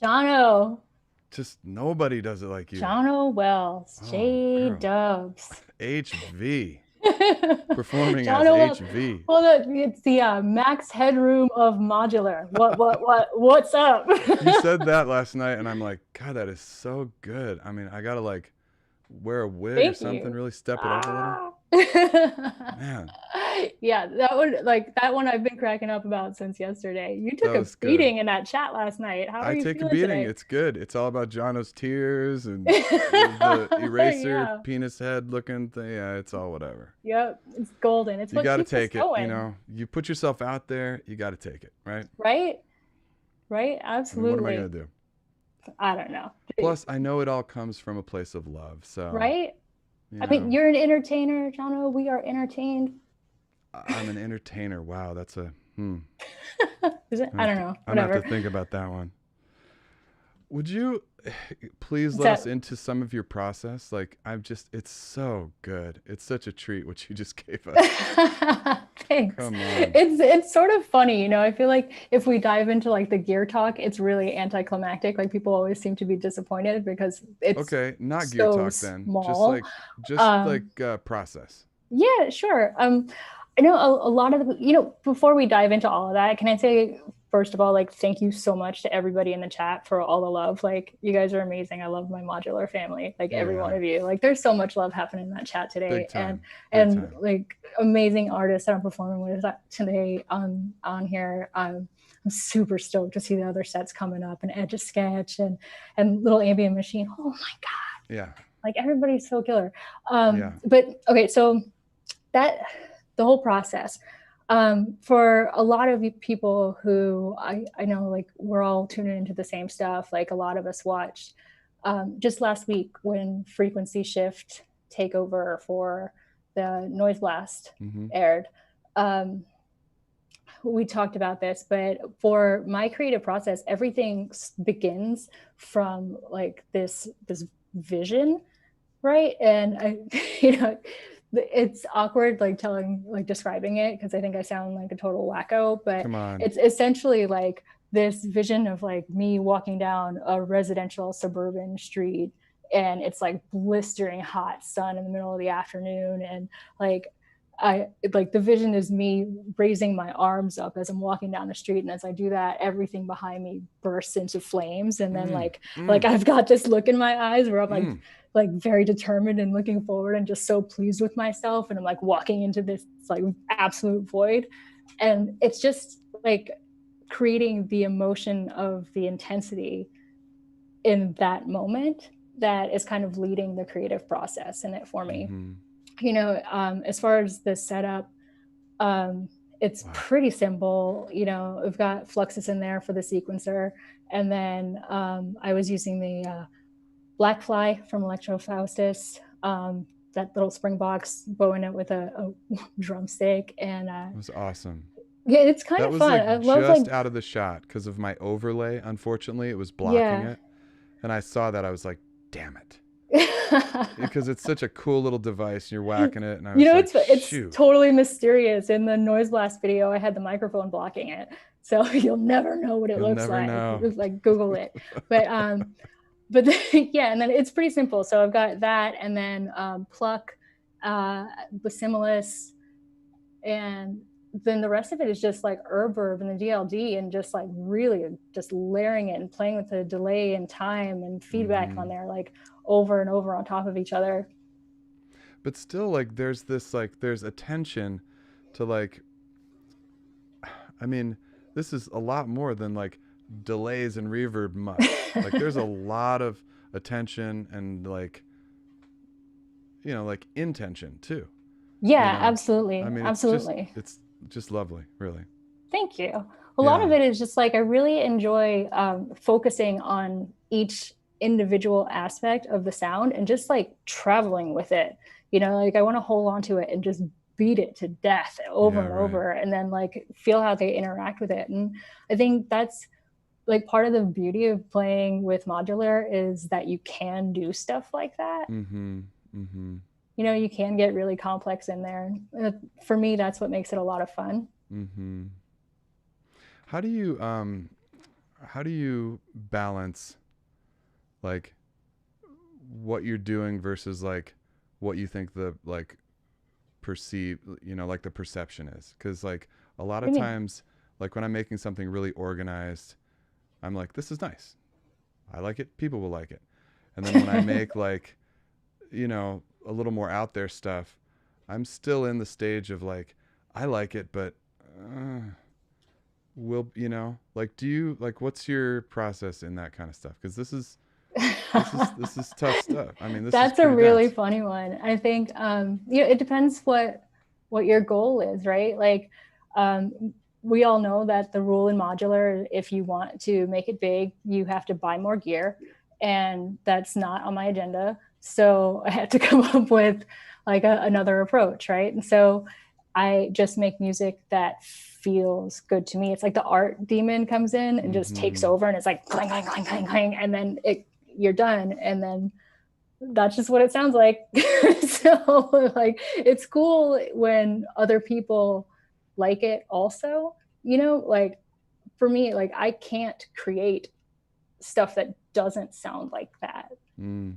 Johno. Just nobody does it like you. Johno Wells. Oh, J girl. Dubs. HV. Performing as Johno Wells. HV. Well, it's the max headroom of modular. What's up? You said that last night, and I'm like, God, that is so good. I mean, I gotta like wear a wig or something, really step it up a little. Man. Yeah, that one I've been cracking up about since yesterday. You took a beating in that chat last night. How are you feeling today? I take a beating. It's good. It's all about Johno's tears and the eraser penis head looking thing. Yeah, it's all whatever. Yep, it's golden. It's you got to take it. You know, you put yourself out there. You got to take it, right? Right. Absolutely. I mean, what am I gonna do? I don't know. Plus, I know it all comes from a place of love. So right. I mean, you're an entertainer, Johno. We are entertained. I'm an entertainer. Wow, that's a Is it? I don't know. I'm gonna have to think about that one. Would you please let us into some of your process? Like, it's so good. It's such a treat what you just gave us. Thanks. Come on. It's sort of funny, you know. I feel like if we dive into like the gear talk, it's really anticlimactic. Like people always seem to be disappointed because it's okay. Not gear talk then. Small. Just like process. Yeah, sure. I know a lot of the, before we dive into all of that, can I say, first of all, like, thank you so much to everybody in the chat for all the love. Like, you guys are amazing. I love my modular family, like every one of you. Like, there's so much love happening in that chat today. And like amazing artists that I'm performing with today on here. I'm super stoked to see the other sets coming up, and Etchasketch and Little Ambient Machine. Oh my God. Yeah. Like, everybody's so killer. But okay, so the whole process, for a lot of people who I know, like, we're all tuning into the same stuff. Like, a lot of us watched just last week when Frequency Shift Takeover for the Noise Blast aired. We talked about this, but for my creative process, everything begins from like this vision, right? And it's awkward like describing it because I think I sound like a total wacko, but it's essentially like this vision of like me walking down a residential suburban street, and it's like blistering hot sun in the middle of the afternoon, and like the vision is me raising my arms up as I'm walking down the street, and as I do that, everything behind me bursts into flames, and then like I've got this look in my eyes where I'm like very determined and looking forward and just so pleased with myself, and I'm like walking into this like absolute void, and it's just like creating the emotion of the intensity in that moment that is kind of leading the creative process in it for me. As far as the setup, it's pretty simple. We've got fluxes in there for the sequencer, and then I was using the Black Fly from Electrofaustus, that little spring box, bowing it with a drumstick, and it was awesome. Yeah, it's kind of fun. I love just out of the shot because of my overlay. Unfortunately, it was blocking it, and I saw that. I was like, "Damn it!" Because it's such a cool little device. And you're whacking it, and I was it's totally mysterious. In the Noise Blast video, I had the microphone blocking it, so you'll never know what it looks like. It was like Google it, but and then it's pretty simple. So I've got that, and then Pluck, Basimilus, and then the rest of it is just like Herb and the DLD, and just like really just layering it and playing with the delay and time and feedback on there, like over and over on top of each other. But still, like, there's attention to, like, I mean, this is a lot more than like delays and reverb much. Like, there's a lot of attention and like intention too. Absolutely. I mean, absolutely. It's just lovely, really. Thank you. A lot of it is just like I really enjoy focusing on each individual aspect of the sound and just like traveling with it. Like I want to hold on to it and just beat it to death over and over, and then like feel how they interact with it. And I think that's like part of the beauty of playing with modular is that you can do stuff like that. You can get really complex in there. For me, that's what makes it a lot of fun. How do you balance like what you're doing versus like what you think the like perceive, you know, like the perception is? Because like a lot of times, like when I'm making something really organized, I'm like, this is nice, I like it, people will like it. And then when I make like, you know, a little more out there stuff, I'm still in the stage of like, I like it, but will, you know, like, do you like, what's your process in that kind of stuff? Because this is tough stuff. I mean, that's a really funny one. I think you know, it depends what your goal is, right? Like we all know that the rule in modular, if you want to make it big, you have to buy more gear, and that's not on my agenda. So I had to come up with like another approach, right? And so I just make music that feels good to me. It's like the art demon comes in and just takes over, and it's like clang, clang, clang, clang, clang, and then you're done. And then that's just what it sounds like. So like, it's cool when other people like it also, you know, like for me, like I can't create stuff that doesn't sound like that. You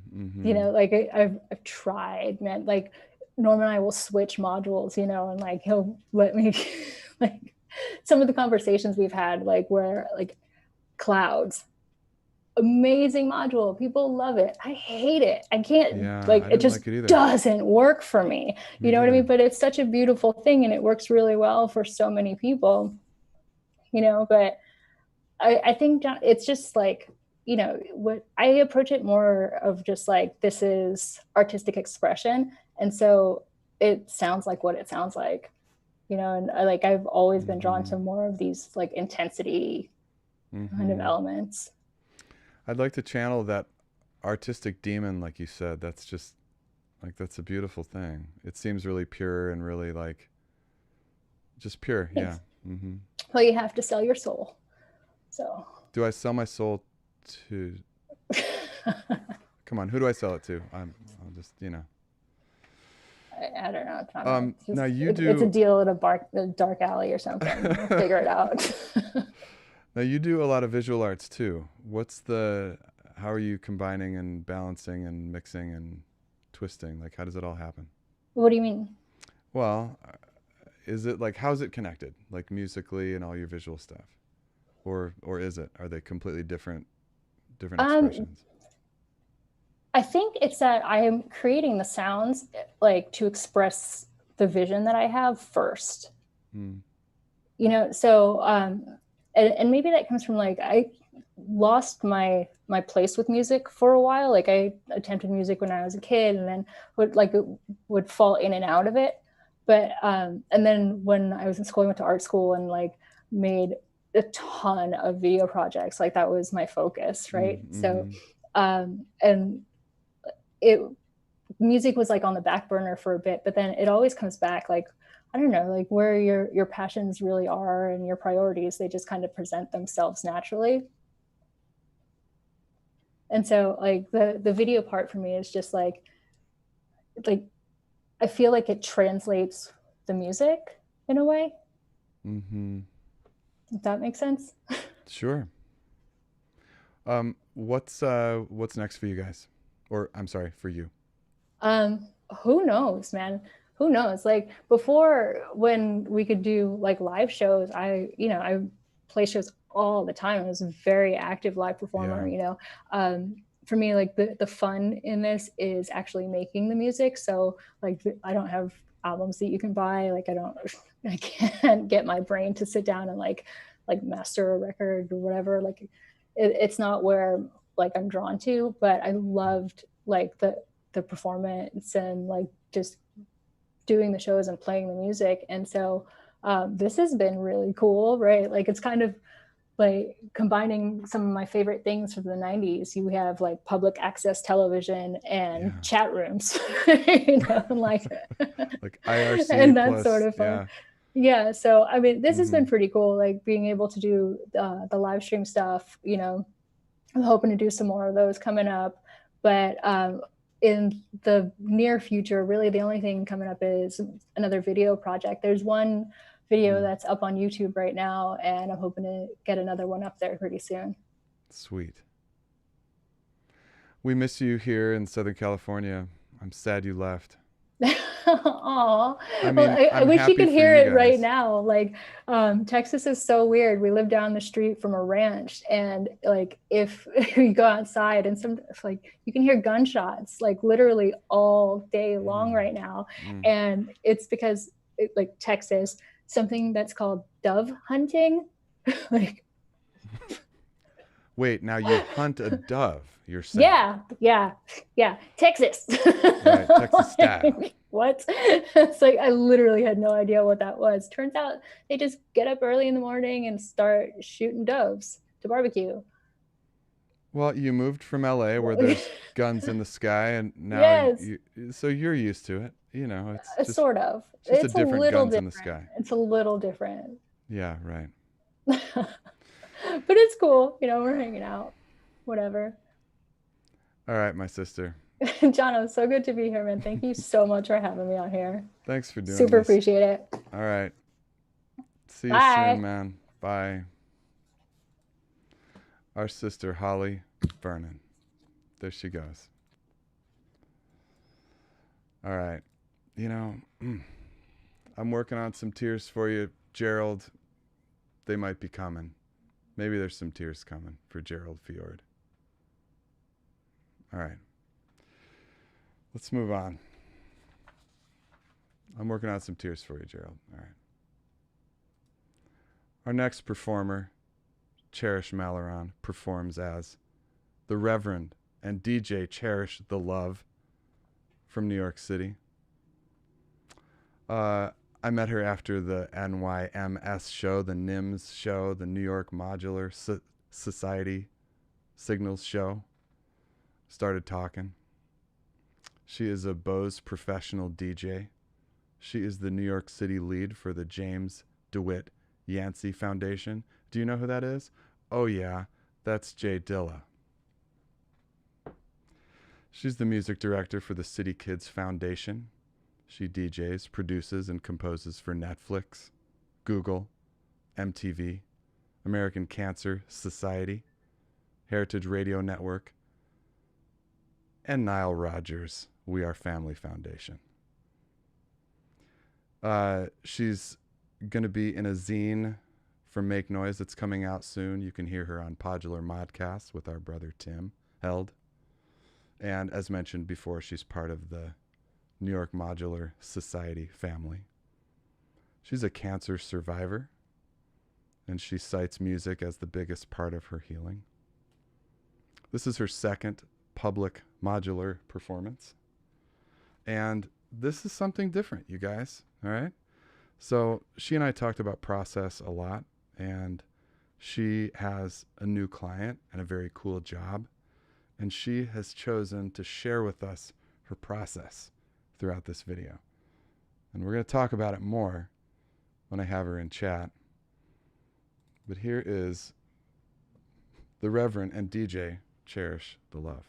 know, like I've tried, man, like Norman and I will switch modules, you know, and like he'll let me like some of the conversations we've had, like where like clouds, amazing module, people love it, I hate it, I can't, like it just doesn't work for me. You know what I mean? But it's such a beautiful thing, and it works really well for so many people, you know. But I think it's just like, you know, what I approach it more of just like, this is artistic expression, and so it sounds like what it sounds like, you know. And like I've always been drawn to more of these like intensity kind of elements. I'd like to channel that artistic demon, like you said. That's just like, that's a beautiful thing. It seems really pure and really like just pure. Thanks. Yeah. Well, you have to sell your soul. So do I sell my soul to come on, who do I sell it to? I'll just, you know, I don't know. It's just, now you it's a deal at a dark alley or something. We'll figure it out. Now you do a lot of visual arts too. How are you combining and balancing and mixing and twisting? Like, how does it all happen? What do you mean? Well, is it like, how's it connected, like musically and all your visual stuff? Or are they completely different expressions? I think it's that I am creating the sounds like to express the vision that I have first. You know, so and maybe that comes from like, I lost my place with music for a while. Like I attempted music when I was a kid, and then would fall in and out of it. But and then when I was in school, I went to art school and like made a ton of video projects. Like that was my focus, right? So and music was like on the back burner for a bit, but then it always comes back. Like, I don't know, like where your passions really are and your priorities, they just kind of present themselves naturally. And so like the video part for me is just like I feel like it translates the music in a way. If that makes sense. Sure. What's next for you guys? Or I'm sorry, for you. Who knows, man? Who knows? Like before, when we could do like live shows, I play shows all the time. I was a very active live performer, you know. For me, like the fun in this is actually making the music. So like I don't have albums that you can buy. Like I can't get my brain to sit down and like master a record or whatever. Like it's not where like I'm drawn to, but I loved like the performance and like just doing the shows and playing the music. And so this has been really cool, right? Like it's kind of like combining some of my favorite things from the 90s. You have like public access television and chat rooms, you know, like IRC and that's plus, sort of fun. Yeah. So, I mean, this has been pretty cool, like being able to do the live stream stuff, you know. I'm hoping to do some more of those coming up, but in the near future, really the only thing coming up is another video project. There's one video that's up on YouTube right now, and I'm hoping to get another one up there pretty soon. Sweet. We miss you here in Southern California. I'm sad you left. Aw. I mean, well, I wish you happy could for hear you it right guys. now. Like, Texas is so weird. We live down the street from a ranch, and like if you go outside and like you can hear gunshots like literally all day long right now. And it's because like Texas, something that's called dove hunting. Like, Wait, now you hunt a dove, you're saying? yeah, Texas. Right, Texas style. What? It's like I literally had no idea what that was. Turns out they just get up early in the morning and start shooting doves to barbecue. Well, you moved from LA where there's guns in the sky, and now Yes. so you're used to it. You know, it's just sort of. Just It's a different little guns in the different. sky. It's a little different. Yeah, right. But it's cool. You know, we're hanging out. Whatever. All right, my sister. Johno, so good to be here, man. Thank you so much for having me on here. Thanks for doing Super this. appreciate it. All right. See you Bye. soon, man. Bye. Our sister, Holly Vernon. There she goes. All right. You know, I'm working on some tears for you, Gerald. They might be coming. Maybe there's some tears coming for Gerald Fjord. All right. Let's move on. I'm working on some tears for you, Gerald. All right. Our next performer, Cherish Maleron, performs as the Reverend and DJ CherishTheLuv from New York City. I met her after the NYMS show, the NIMS show, the New York Modular Society Signals show. Started talking. She is a Bose professional DJ. She is the New York City lead for the James DeWitt Yancey Foundation. Do you know who that is? Oh yeah, that's Jay Dilla. She's the music director for the City Kids Foundation. She DJs, produces, and composes for Netflix, Google, MTV, American Cancer Society, Heritage Radio Network, and Nile Rodgers' We Are Family Foundation. She's going to be in a zine from Make Noise that's coming out soon. You can hear her on Podular Modcast with our brother Tim Held. And as mentioned before, she's part of the New York Modular Society family. She's a cancer survivor, and she cites music as the biggest part of her healing. This is her second public modular performance. And this is something different, you guys, all right? So she and I talked about process a lot, and she has a new client and a very cool job, and she has chosen to share with us her process throughout this video. And we're going to talk about it more when I have her in chat. But here is the Reverend and DJ CherishTheLuv.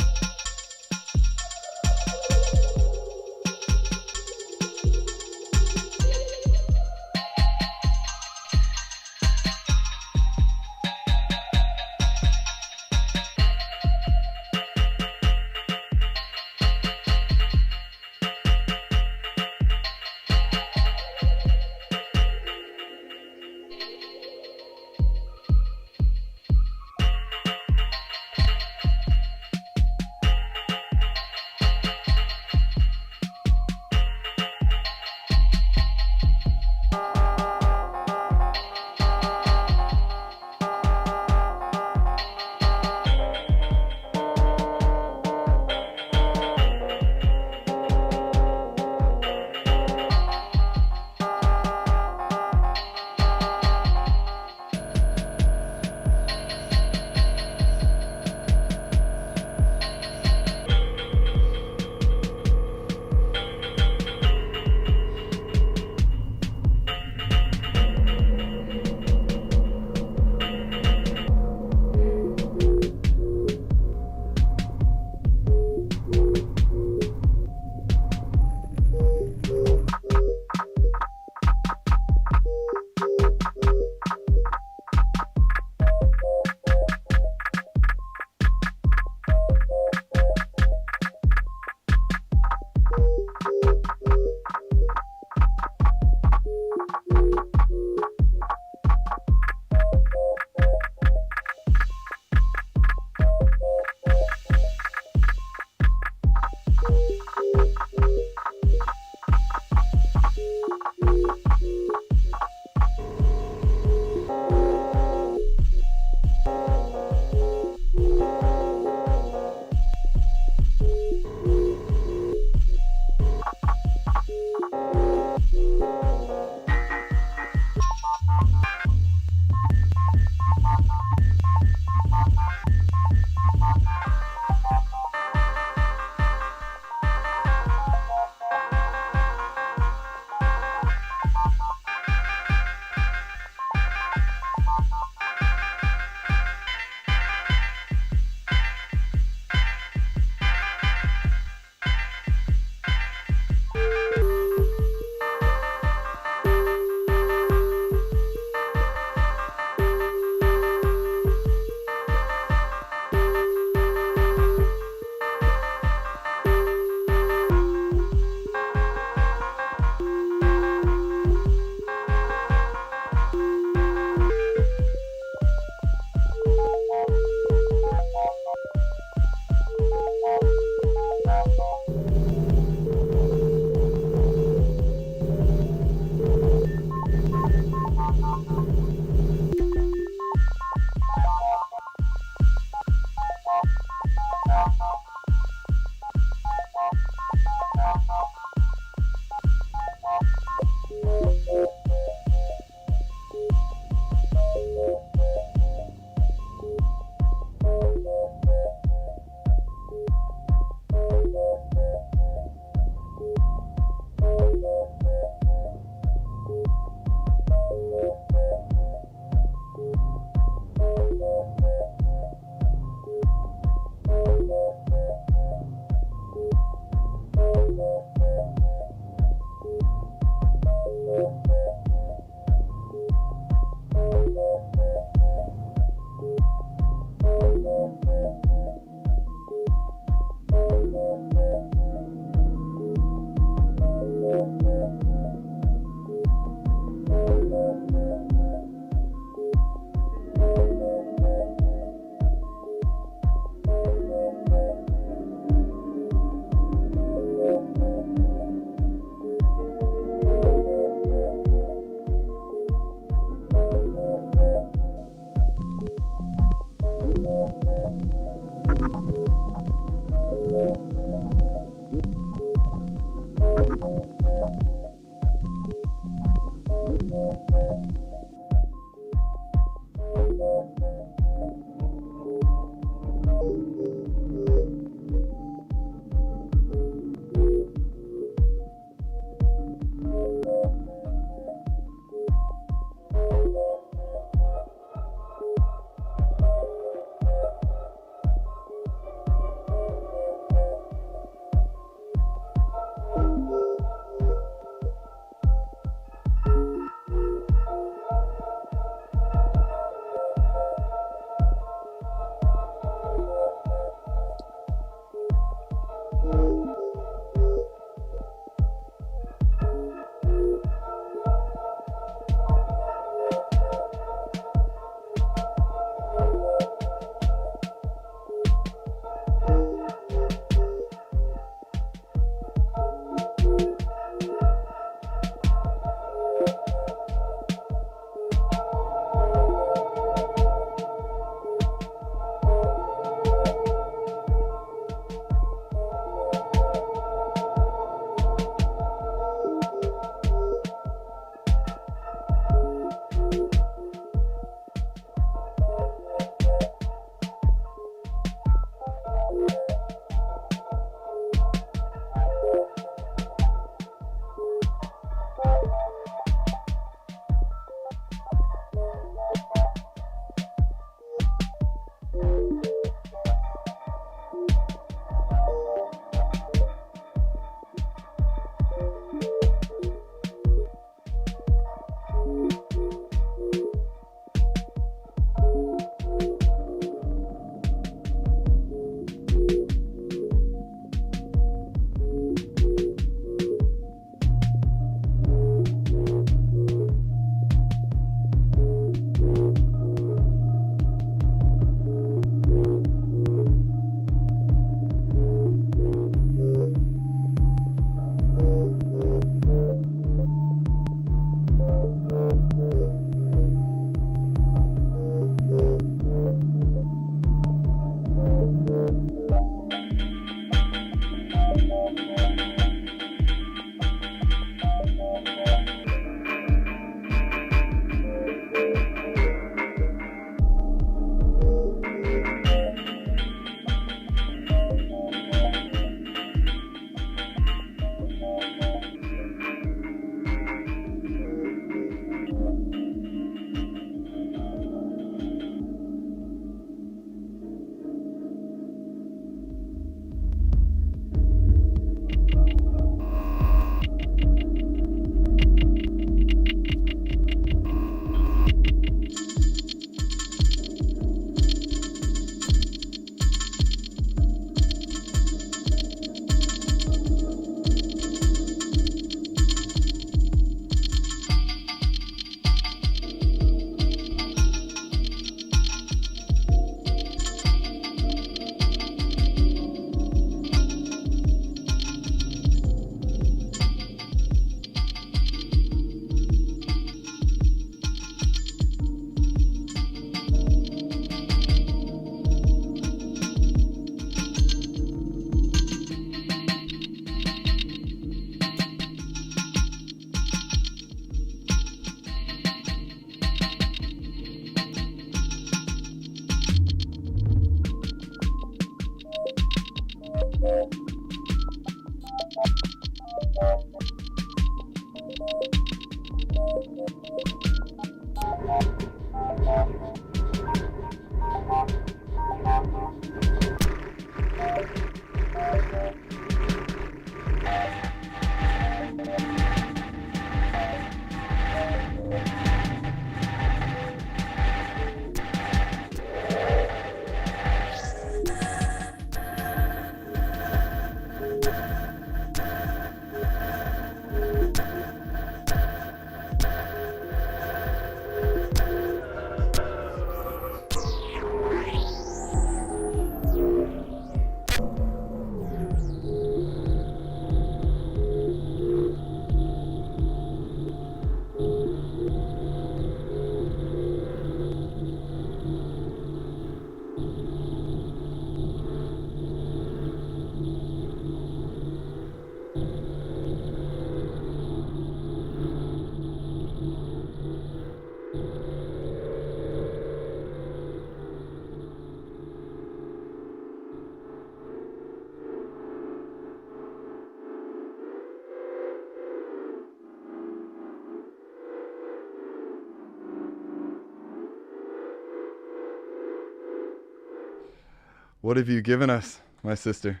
What have you given us, my sister?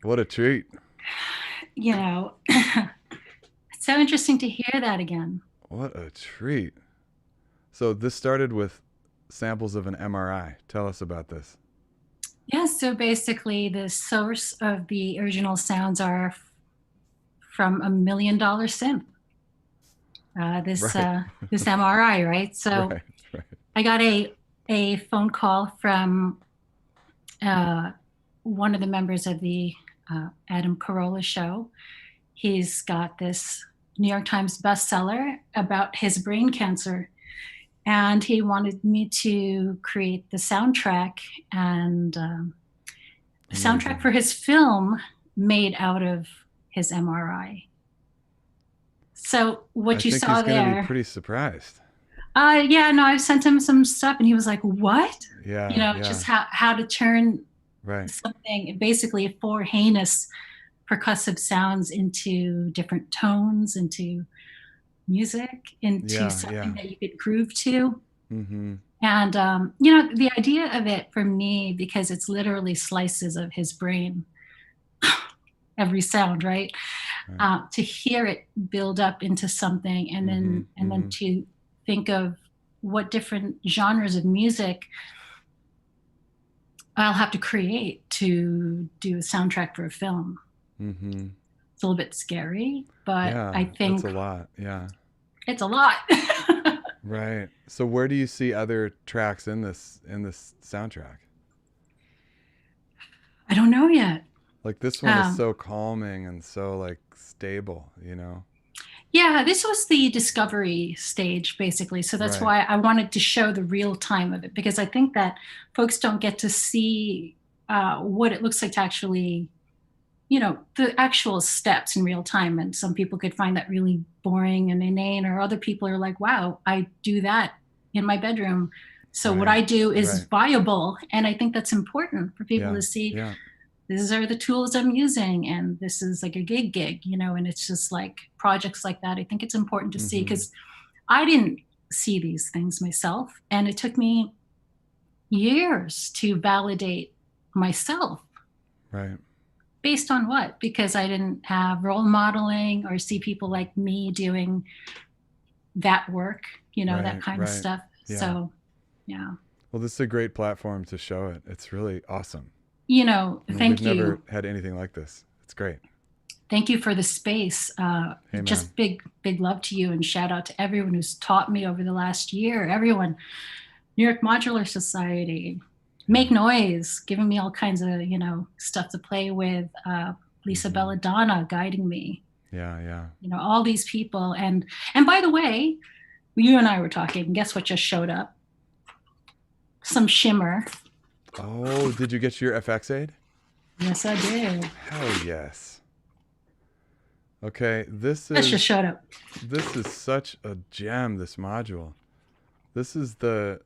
What a treat. You know, it's so interesting to hear that again. What a treat. So this started with samples of an MRI. Tell us about this. Yeah, so basically the source of the original sounds are from $1 million synth. This MRI, right? So Right. I got a phone call from one of the members of the Adam Carolla show. He's got this New York Times bestseller about his brain cancer. And he wanted me to create the soundtrack and the soundtrack for his film made out of his MRI. So what you saw he's there. Gonna be pretty surprised. Yeah, no, I've sent him some stuff and he was like, what? Yeah. You know, just how to turn right. something, basically 4 heinous percussive sounds into different tones, into music, into something that you could groove to. Mm-hmm. And, you know, the idea of it for me, because it's literally slices of his brain, every sound, right? To hear it build up into something and then then to think of what different genres of music I'll have to create to do a soundtrack for a film. Mm-hmm. It's a little bit scary, but I think it's a lot. Yeah. It's a lot. Right. So where do you see other tracks in this soundtrack? I don't know yet. Like this one is so calming and so like stable, you know? Yeah, this was the discovery stage, basically. So that's why I wanted to show the real time of it, because I think that folks don't get to see what it looks like to actually, you know, the actual steps in real time. And some people could find that really boring and inane, or other people are like, wow, I do that in my bedroom. So what I do is viable. And I think that's important for people to see. Yeah. These are the tools I'm using, and this is like a gig, you know, and it's just like projects like that. I think it's important to see, because I didn't see these things myself. And it took me years to validate myself. Right. Based on what? Because I didn't have role modeling or see people like me doing that work, you know, that kind of stuff. Yeah. So, yeah. Well, this is a great platform to show it. It's really awesome. You know, thank you. We've never had anything like this. It's great. Thank you for the space. Hey, just big love to you, and shout out to everyone who's taught me over the last year. Everyone, New York Modular Society, Make Noise, giving me all kinds of, you know, stuff to play with. Lisa Belladonna guiding me. Yeah. You know, all these people. And by the way, you and I were talking. Guess what just showed up? Some shimmer. Oh, did you get your FX aid? Yes, I did. Hell yes. Okay, this just showed up. This is such a gem, this module. This is the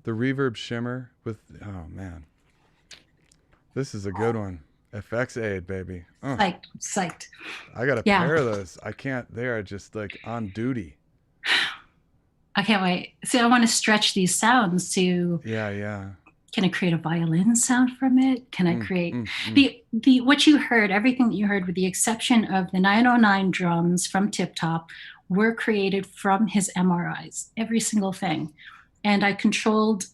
reverb shimmer with, oh man. This is a good one. FX aid, baby. Psyched. I got a pair of those. I can't, they are just like on duty. I can't wait. See, I want to stretch these sounds to. Yeah. Can I create a violin sound from it? Can I create the what you heard, everything that you heard, with the exception of the 909 drums from Tip Top, were created from his MRIs, every single thing. And I controlled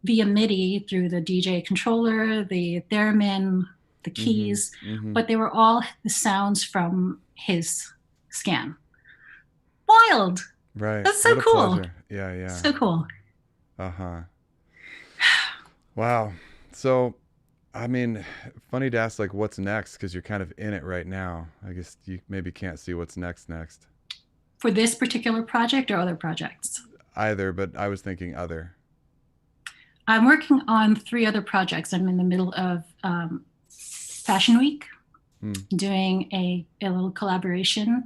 via MIDI through the DJ controller, the theremin, the keys, but they were all the sounds from his scan. Wild. Right. That's so cool. Pleasure. Yeah. So cool. Uh-huh. Wow. So, I mean, funny to ask, like, what's next? Because you're kind of in it right now. I guess you maybe can't see what's next. For this particular project or other projects? Either, but I was thinking other. I'm working on 3 other projects. I'm in the middle of Fashion Week, doing a little collaboration.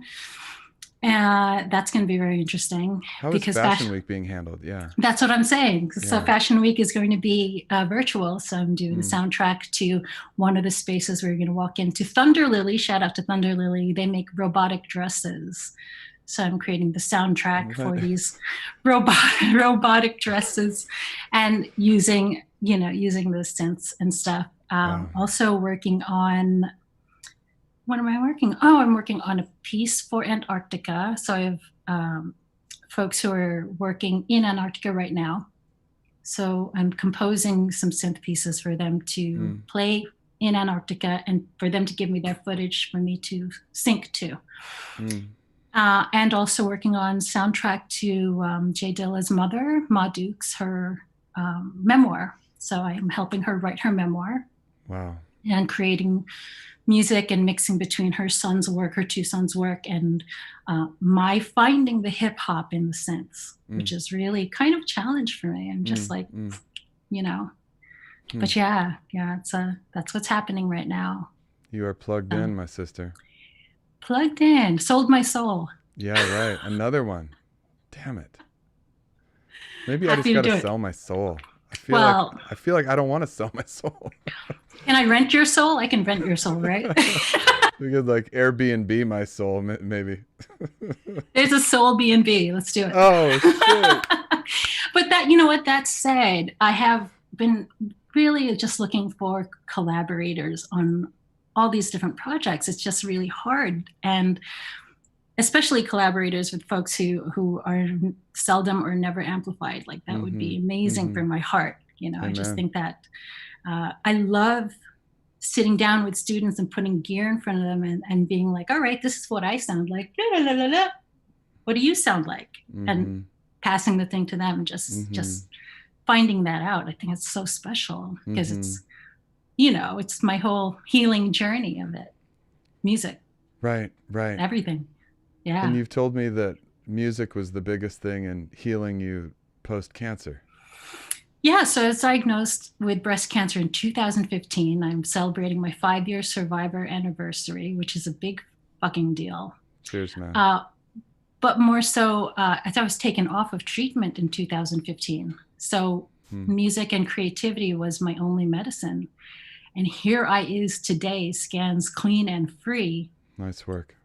That's going to be very interesting. How is Fashion Week being handled? Yeah. That's what I'm saying. So Fashion Week is going to be virtual. So I'm doing the soundtrack to one of the spaces where you're going to walk into. Thunder Lily, shout out to Thunder Lily. They make robotic dresses. So I'm creating the soundtrack for these robotic dresses and using using the synths and stuff. Also working on, what am I working? Oh, I'm working on a piece for Antarctica. So I have folks who are working in Antarctica right now. So I'm composing some synth pieces for them to play in Antarctica and for them to give me their footage for me to sync to. And also working on soundtrack to Jay Dilla's mother, Ma Dukes, her memoir. So I'm helping her write her memoir. Wow. And creating music and mixing between her son's work, her two sons' work, and my finding the hip hop in the synths, which is really kind of a challenge for me. I'm just like, but yeah, that's what's happening right now. You are plugged in, my sister. Plugged in, sold my soul. Yeah, right. Another one. Damn it. Maybe I just gotta sell my soul. I feel like I don't want to sell my soul. Can I rent your soul? I can rent your soul, right? We could like Airbnb my soul, maybe. There's a soul B&B. Let's do it. Oh, shit. But that said, I have been really just looking for collaborators on all these different projects. It's just really hard. And especially collaborators with folks who are seldom or never amplified. Like that would be amazing for my heart. I just think that I love sitting down with students and putting gear in front of them and being like, all right, this is what I sound like. What do you sound like? And passing the thing to them and just finding that out. I think it's so special because it's, it's my whole healing journey of it. Music. Right. Everything. Yeah. And you've told me that music was the biggest thing in healing you post-cancer. Yeah, so I was diagnosed with breast cancer in 2015. I'm celebrating my 5-year survivor anniversary, which is a big fucking deal. Cheers, man. But more so, as I was taken off of treatment in 2015. So music and creativity was my only medicine. And here I is today, scans clean and free. Nice work.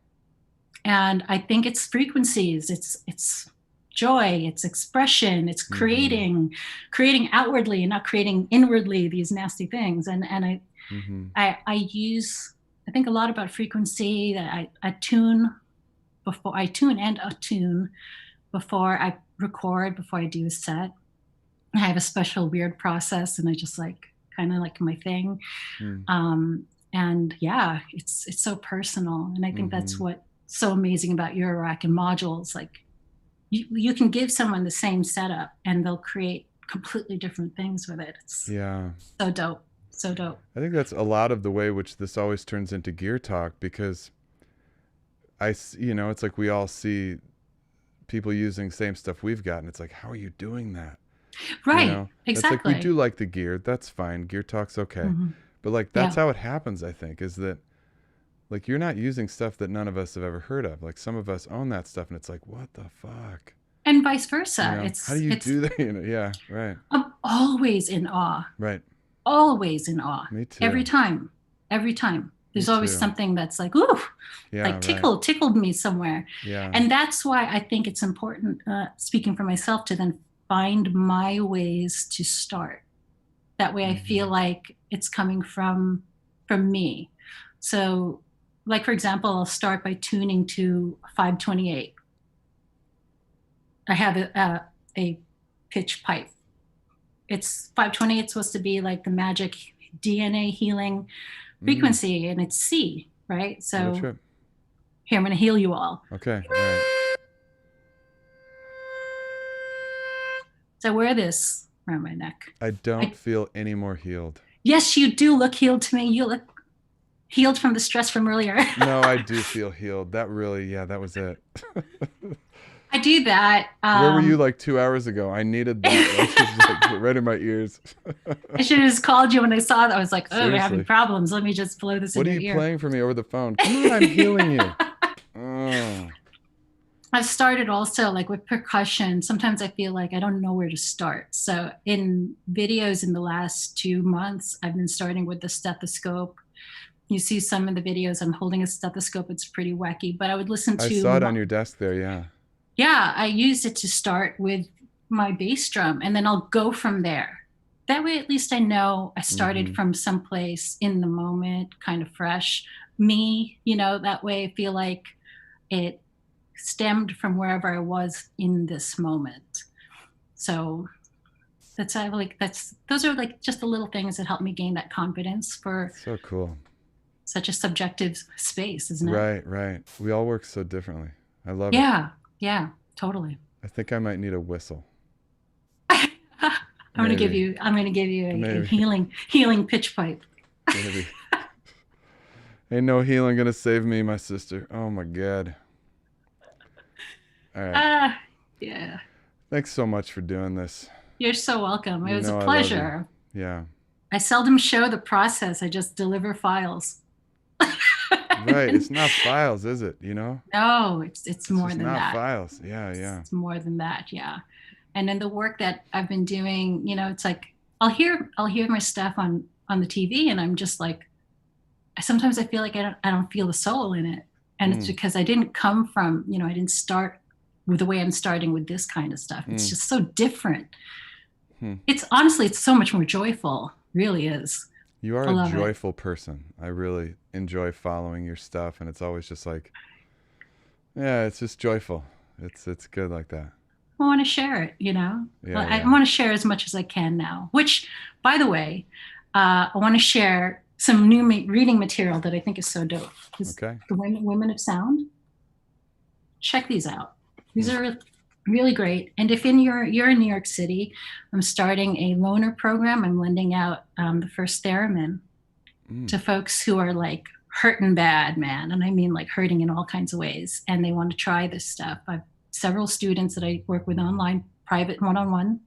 And I think it's frequencies, it's joy, it's expression, it's creating outwardly and not creating inwardly these nasty things. And I use, I think a lot about frequency, that I tune before I tune and attune before I record, before I do a set. I have a special weird process and I just kind of like my thing. And yeah, it's so personal. And I think that's what's so amazing about Eurorack and modules. Like you can give someone the same setup and they'll create completely different things with it. It's so dope. So dope. I think that's a lot of the way which this always turns into gear talk, because it's like we all see people using same stuff we've got, and it's like, how are you doing that? Right. Exactly. It's like, we do like the gear. That's fine. Gear talk's okay. But like, that's how it happens, I think, is that like, you're not using stuff that none of us have ever heard of. Like, some of us own that stuff and it's like, what the fuck? And vice versa. How do you do that? Yeah, right. I'm always in awe. Right. Always in awe. Me too. Every time. There's always something that's like, ooh, tickled me somewhere. Yeah. And that's why I think it's important, speaking for myself, to then find my ways to start. That way I feel like it's coming from me. So, like, for example, I'll start by tuning to 528. I have a pitch pipe. It's 528. It's supposed to be like the magic DNA healing frequency, and it's C, right? So here, I'm going to heal you all. Okay. All right. So I wear this around my neck. I don't feel any more healed. Yes, you do look healed to me. You look healed from the stress from earlier. No, I do feel healed. That really, that was it. I do that. Where were you like 2 hours ago? I needed that. Like, right in my ears. I should have just called you when I saw that. I was like, Seriously. We're having problems. Let me just blow this in your ear. What are you playing for me over the phone? Come on, I'm healing you. Oh. I've started also like with percussion. Sometimes I feel like I don't know where to start. So in videos in the last 2 months, I've been starting with the stethoscope. You see some of the videos, I'm holding a stethoscope. It's pretty wacky, but I would listen to... I saw it on your desk there, yeah. Yeah, I used it to start with my bass drum, and then I'll go from there. that way at least I know I started from someplace in the moment, kind of fresh. Me, that way I feel like it stemmed from wherever I was in this moment. So those are like just the little things that help me gain that confidence for So cool. Such a subjective space, isn't it? Right. We all work so differently. I love it. Yeah, totally. I think I might need a whistle. I'm gonna give you a healing pitch pipe. Maybe. Ain't no healing gonna save me, my sister. Oh my God. All right. Yeah. Thanks so much for doing this. You're so welcome. It was a I love pleasure. you. Yeah. I seldom show the process. I just deliver files. Right. It's not files, is it? No, it's more than that. It's not files. Yeah. It's more than that. Yeah. And then the work that I've been doing, it's like I'll hear my stuff on the TV, and I'm just like, sometimes I feel like I don't feel the soul in it, and it's because I didn't come from, I didn't start with the way I'm starting with this kind of stuff. It's just so different. It's honestly, it's so much more joyful. Really is. You are a joyful person. I really enjoy following your stuff, and it's always just like, yeah, it's just joyful. It's good like that. I want to share it, Yeah, I want to share as much as I can now, which, by the way, I want to share some new reading material that I think is so dope. Okay. The Women of Sound. Check these out. These are really great. And if you're in New York City, I'm starting a loaner program. I'm lending out the first theremin to folks who are like hurting bad, man. And I mean like hurting in all kinds of ways. And they want to try this stuff. I've several students that I work with online, private one-on-one,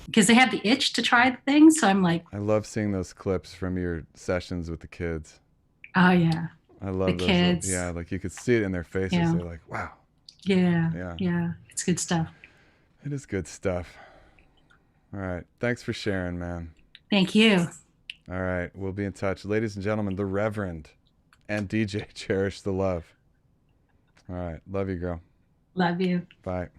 because they have the itch to try the things. So I'm like, I love seeing those clips from your sessions with the kids. Oh yeah. I love the those. Kids. Yeah. Like you could see it in their faces. Yeah. They're like, wow. Yeah. It's good stuff. It is good stuff. All right. Thanks for sharing, man. Thank you. All right. We'll be in touch. Ladies and gentlemen, the Reverend and DJ CherishTheLuv. All right. Love you, girl. Love you. Bye.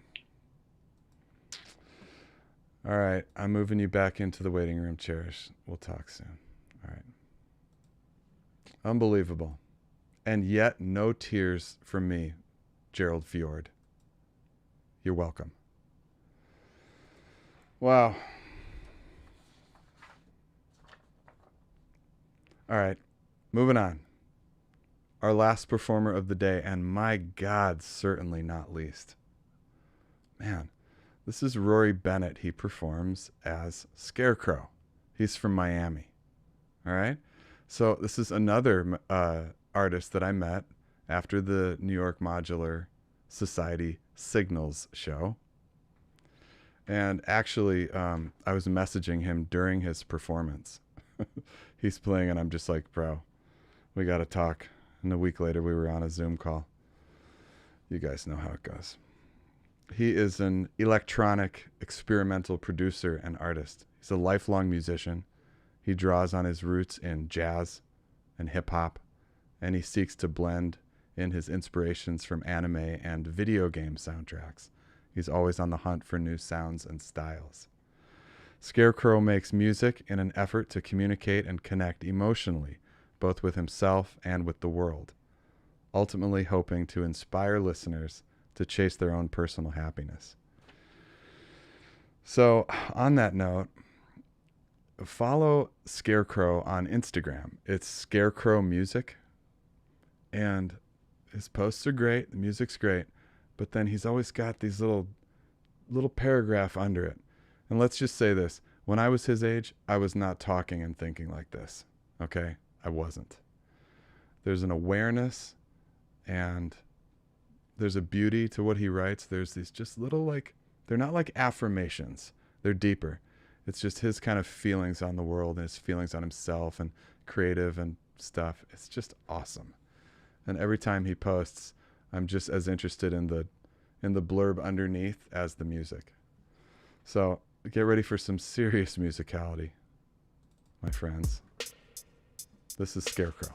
All right. I'm moving you back into the waiting room, Cherish. We'll talk soon. All right. Unbelievable. And yet no tears from me, Gerald Fjord. You're welcome. Wow. All right. Moving on. Our last performer of the day, and my God, certainly not least. Man, this is Rory Bennett. He performs as Skarekrow. He's from Miami. All right? So this is another artist that I met after the New York Modular Society Signals show. And actually, I was messaging him during his performance. He's playing, and I'm just like, bro, we got to talk. And a week later, we were on a Zoom call. You guys know how it goes. He is an electronic experimental producer and artist. He's a lifelong musician. He draws on his roots in jazz and hip hop, and he seeks to blend in his inspirations from anime and video game soundtracks. He's always on the hunt for new sounds and styles. Skarekrow makes music in an effort to communicate and connect emotionally, both with himself and with the world, ultimately hoping to inspire listeners to chase their own personal happiness. So, on that note, follow Skarekrow on Instagram. It's Skarekrow Music, and his posts are great, the music's great, but then he's always got these little paragraph under it. And let's just say this, when I was his age, I was not talking and thinking like this, okay? I wasn't. There's an awareness, and there's a beauty to what he writes. There's these just little, they're not like affirmations, they're deeper. It's just his kind of feelings on the world and his feelings on himself and creative and stuff. It's just awesome. And every time he posts, I'm just as interested in the blurb underneath as the music. So get ready for some serious musicality, my friends. This is Skarekrow.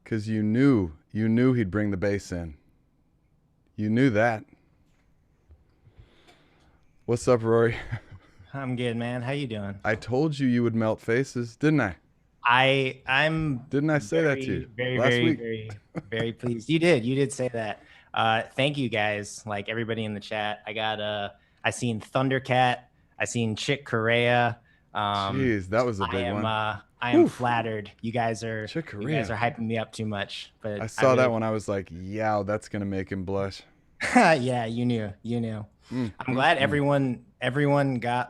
Because you knew he'd bring the bass in. You knew that. What's up, Rory? I'm good, man. How you doing? I told you would melt faces, didn't I? Didn't I say that to you last week? Very pleased. You did say that. Thank you guys, like everybody in the chat. I seen Thundercat, I seen Chick Corea. Jeez, that was a big one. I am flattered. You guys are hyping me up too much. But I saw that one. I was like, yeah, that's gonna make him blush. Yeah, you knew. I'm glad everyone got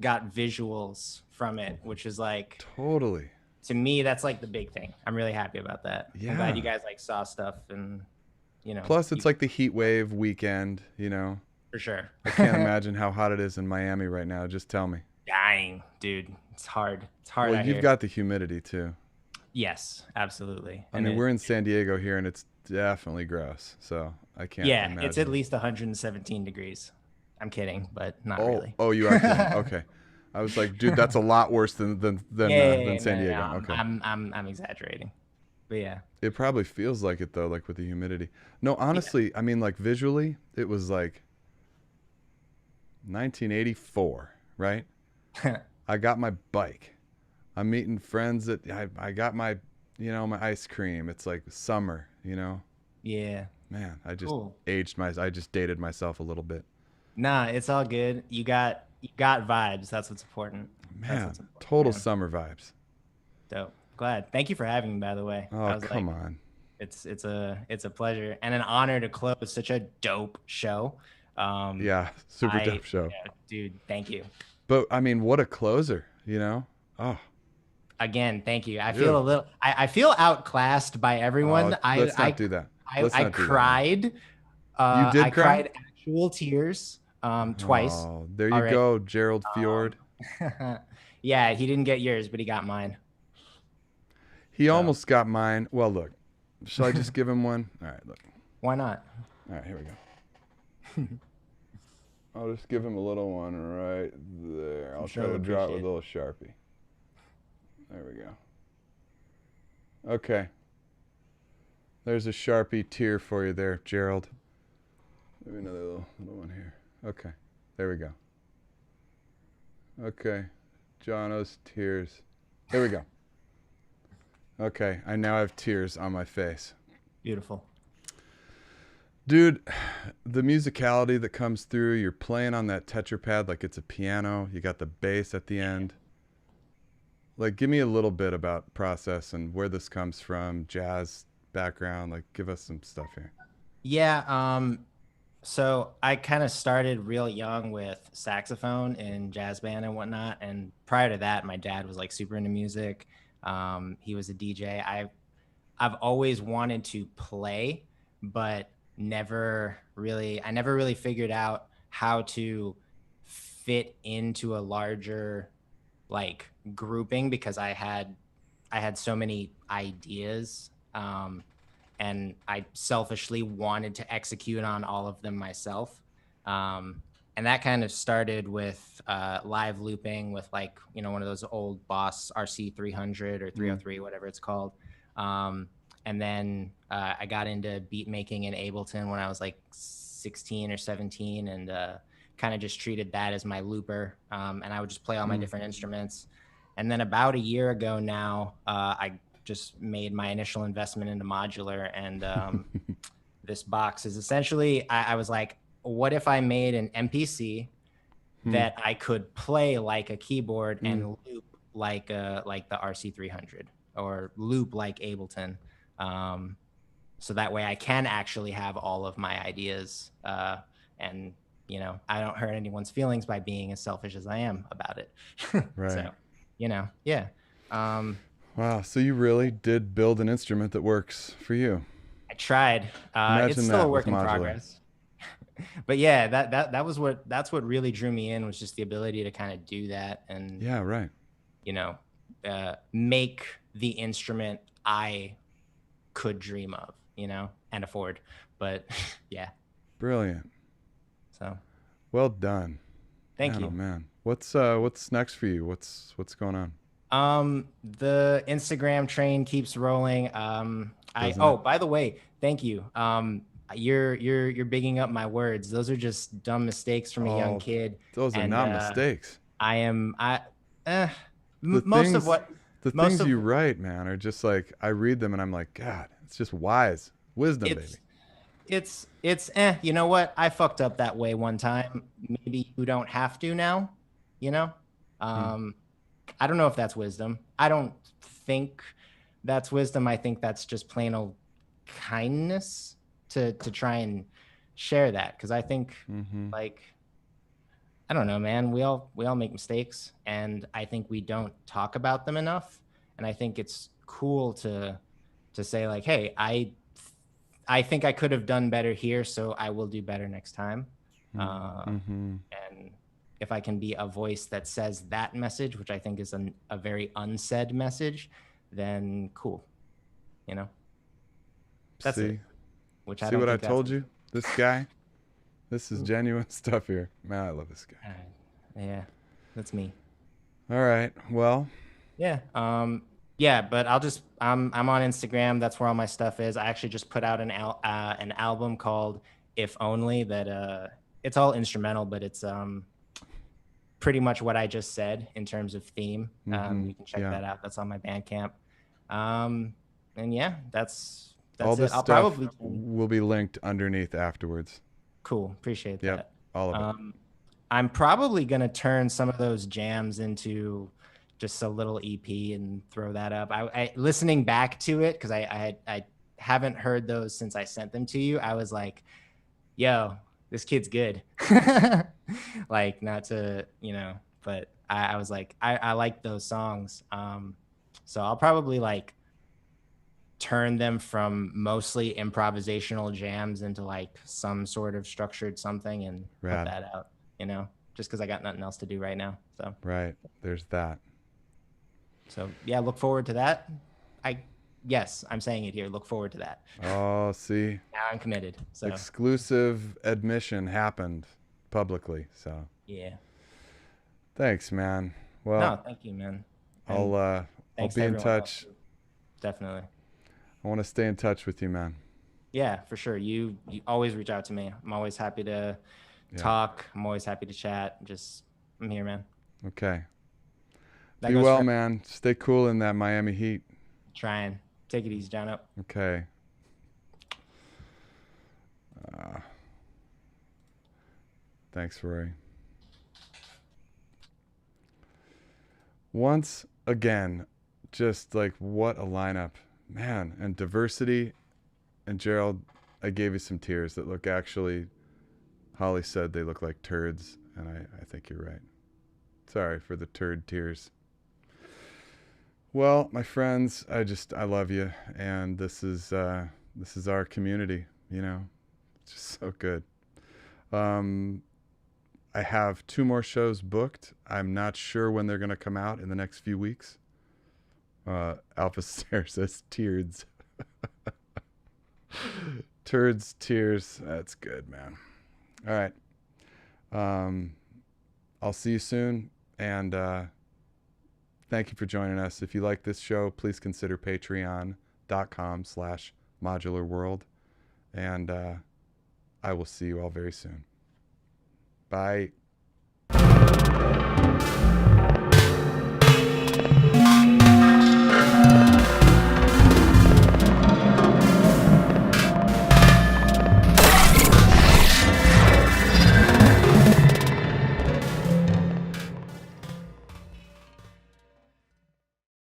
got visuals from it, which is like totally, to me, that's like the big thing. I'm really happy about that. Yeah. I'm glad you guys like saw stuff, and plus it's like the heat wave weekend, for sure. I can't imagine how hot it is in Miami right now. Just tell me. Dying, dude. It's hard. Well, you've got the humidity too. Yes, absolutely. I mean, we're in San Diego here, and it's definitely gross. So I can't. Yeah, imagine. it's at least 117 degrees. I'm kidding, but not really. Oh, you are kidding. Okay. I was like, dude, that's a lot worse than San Diego. No, okay. I'm exaggerating, but yeah. It probably feels like it though, like with the humidity. No, honestly, I mean, like visually, it was like 1984, right? I got my bike. I'm meeting friends that I got my, my ice cream. It's like summer, Yeah. Man, I just Cool. I just dated myself a little bit. Nah, it's all good. You got vibes. That's what's important. Man, total summer vibes. Dope. Glad. Thank you for having me, by the way. Oh, come on. It's a pleasure and an honor to close such a dope show. Yeah, super dope show. Yeah, dude, thank you. But I mean, what a closer, Oh. Again, thank you. I feel I feel outclassed by everyone. Let's not do that. I cried. You did I cry? cried actual tears twice. Oh, there you go, Gerald Fjord. Yeah, he didn't get yours, but he got mine. He almost got mine. Well, look, shall I just give him one? All right, look. Why not? All right, here we go. I'll just give him a little one right there. I'll try to draw it with a little Sharpie. There we go. Okay. There's a Sharpie tear for you there, Gerald. Maybe another little one here. Okay. There we go. Okay. Johno's tears. There we go. Okay. I now have tears on my face. Beautiful. Dude, the musicality that comes through, you're playing on that tetrapad like it's a piano. You got the bass at the end. Like, give me a little bit about process and where this comes from, jazz background. Like, give us some stuff here. Yeah. So I kind of started real young with saxophone in jazz band and whatnot. And prior to that, my dad was like super into music. He was a DJ. I've always wanted to play, but I never really figured out how to fit into a larger like grouping because I had so many ideas, and I selfishly wanted to execute on all of them myself. And that kind of started with live looping with like, one of those old Boss RC 300 or 303, whatever it's called. And then I got into beat making in Ableton when I was like 16 or 17 and kind of just treated that as my looper. And I would just play all my different instruments. And then about a year ago now, I just made my initial investment into modular. And this box is essentially, I was like, what if I made an MPC that I could play like a keyboard and loop like the RC 300 or loop like Ableton. So that way I can actually have all of my ideas, and I don't hurt anyone's feelings by being as selfish as I am about it. Right. So, yeah. Wow. So you really did build an instrument that works for you. I tried. It's still a work in progress. But yeah, that's what really drew me in was just the ability to kind of do that and yeah, right. Make the instrument I could dream of, and afford. But yeah. Brilliant. So well done. Thank you. Oh man. What's next for you? What's going on? The Instagram train keeps rolling. By the way, thank you. You're bigging up my words. Those are just dumb mistakes from a young kid. Those are not mistakes. The things you write, man, are just like, I read them and I'm like, God, it's just wise wisdom, baby. It's you know what? I fucked up that way one time. Maybe you don't have to now, you know? I don't know if that's wisdom. I don't think that's wisdom. I think that's just plain old kindness to try and share that. Cause I think like, I don't know, man, we all make mistakes, and I think we don't talk about them enough. And I think it's cool to say like, hey, I think I could have done better here, so I will do better next time. And if I can be a voice that says that message, which I think is a very unsaid message, then cool. You know? That's it. Which See what I told you? This guy? This is genuine stuff here. Man, I love this guy. Yeah, that's me. All right. Well. Yeah. But I'm on Instagram. That's where all my stuff is. I actually just put out an album called If Only that it's all instrumental, but it's pretty much what I just said in terms of theme. You can check that out. That's on my BandCamp. And yeah, that's all this it. I'll stuff probably will be linked underneath afterwards. Cool. Appreciate that. All of it. I'm probably going to turn some of those jams into just a little EP and throw that up. I listening back to it, because I haven't heard those since I sent them to you. I was like, yo, this kid's good. Like, not to, but I was like, I like those songs. So I'll probably like turn them from mostly improvisational jams into like some sort of structured something and put that out, just because I got nothing else to do right now. So right, there's that. So yeah, look forward to that. Yes, I'm saying it here. Look forward to that. Oh, see. Now I'm committed. So exclusive admission happened publicly. So yeah. Thanks, man. Well, no, thank you, man. I'll be in touch. Definitely. I want to stay in touch with you, man. Yeah, for sure. You always reach out to me. I'm always happy to talk. I'm always happy to chat. I'm here, man. Okay. Be well, man. Stay cool in that Miami heat. Trying. Take it easy, Johno. Okay. Thanks, Rory. Once again, just like what a lineup, man. And diversity. And Gerald, I gave you some tears that look actually, Holly said they look like turds, and I think you're right. Sorry for the turd tears. Well, my friends, I love you, and this is our community, It's just so good. I have 2 more shows booked. I'm not sure when they're going to come out in the next few weeks. Alpha Stare says tears. Turds, tears. That's good, man. All right. I'll see you soon, and thank you for joining us. If you like this show, please consider patreon.com/modularworld, and I will see you all very soon. Bye.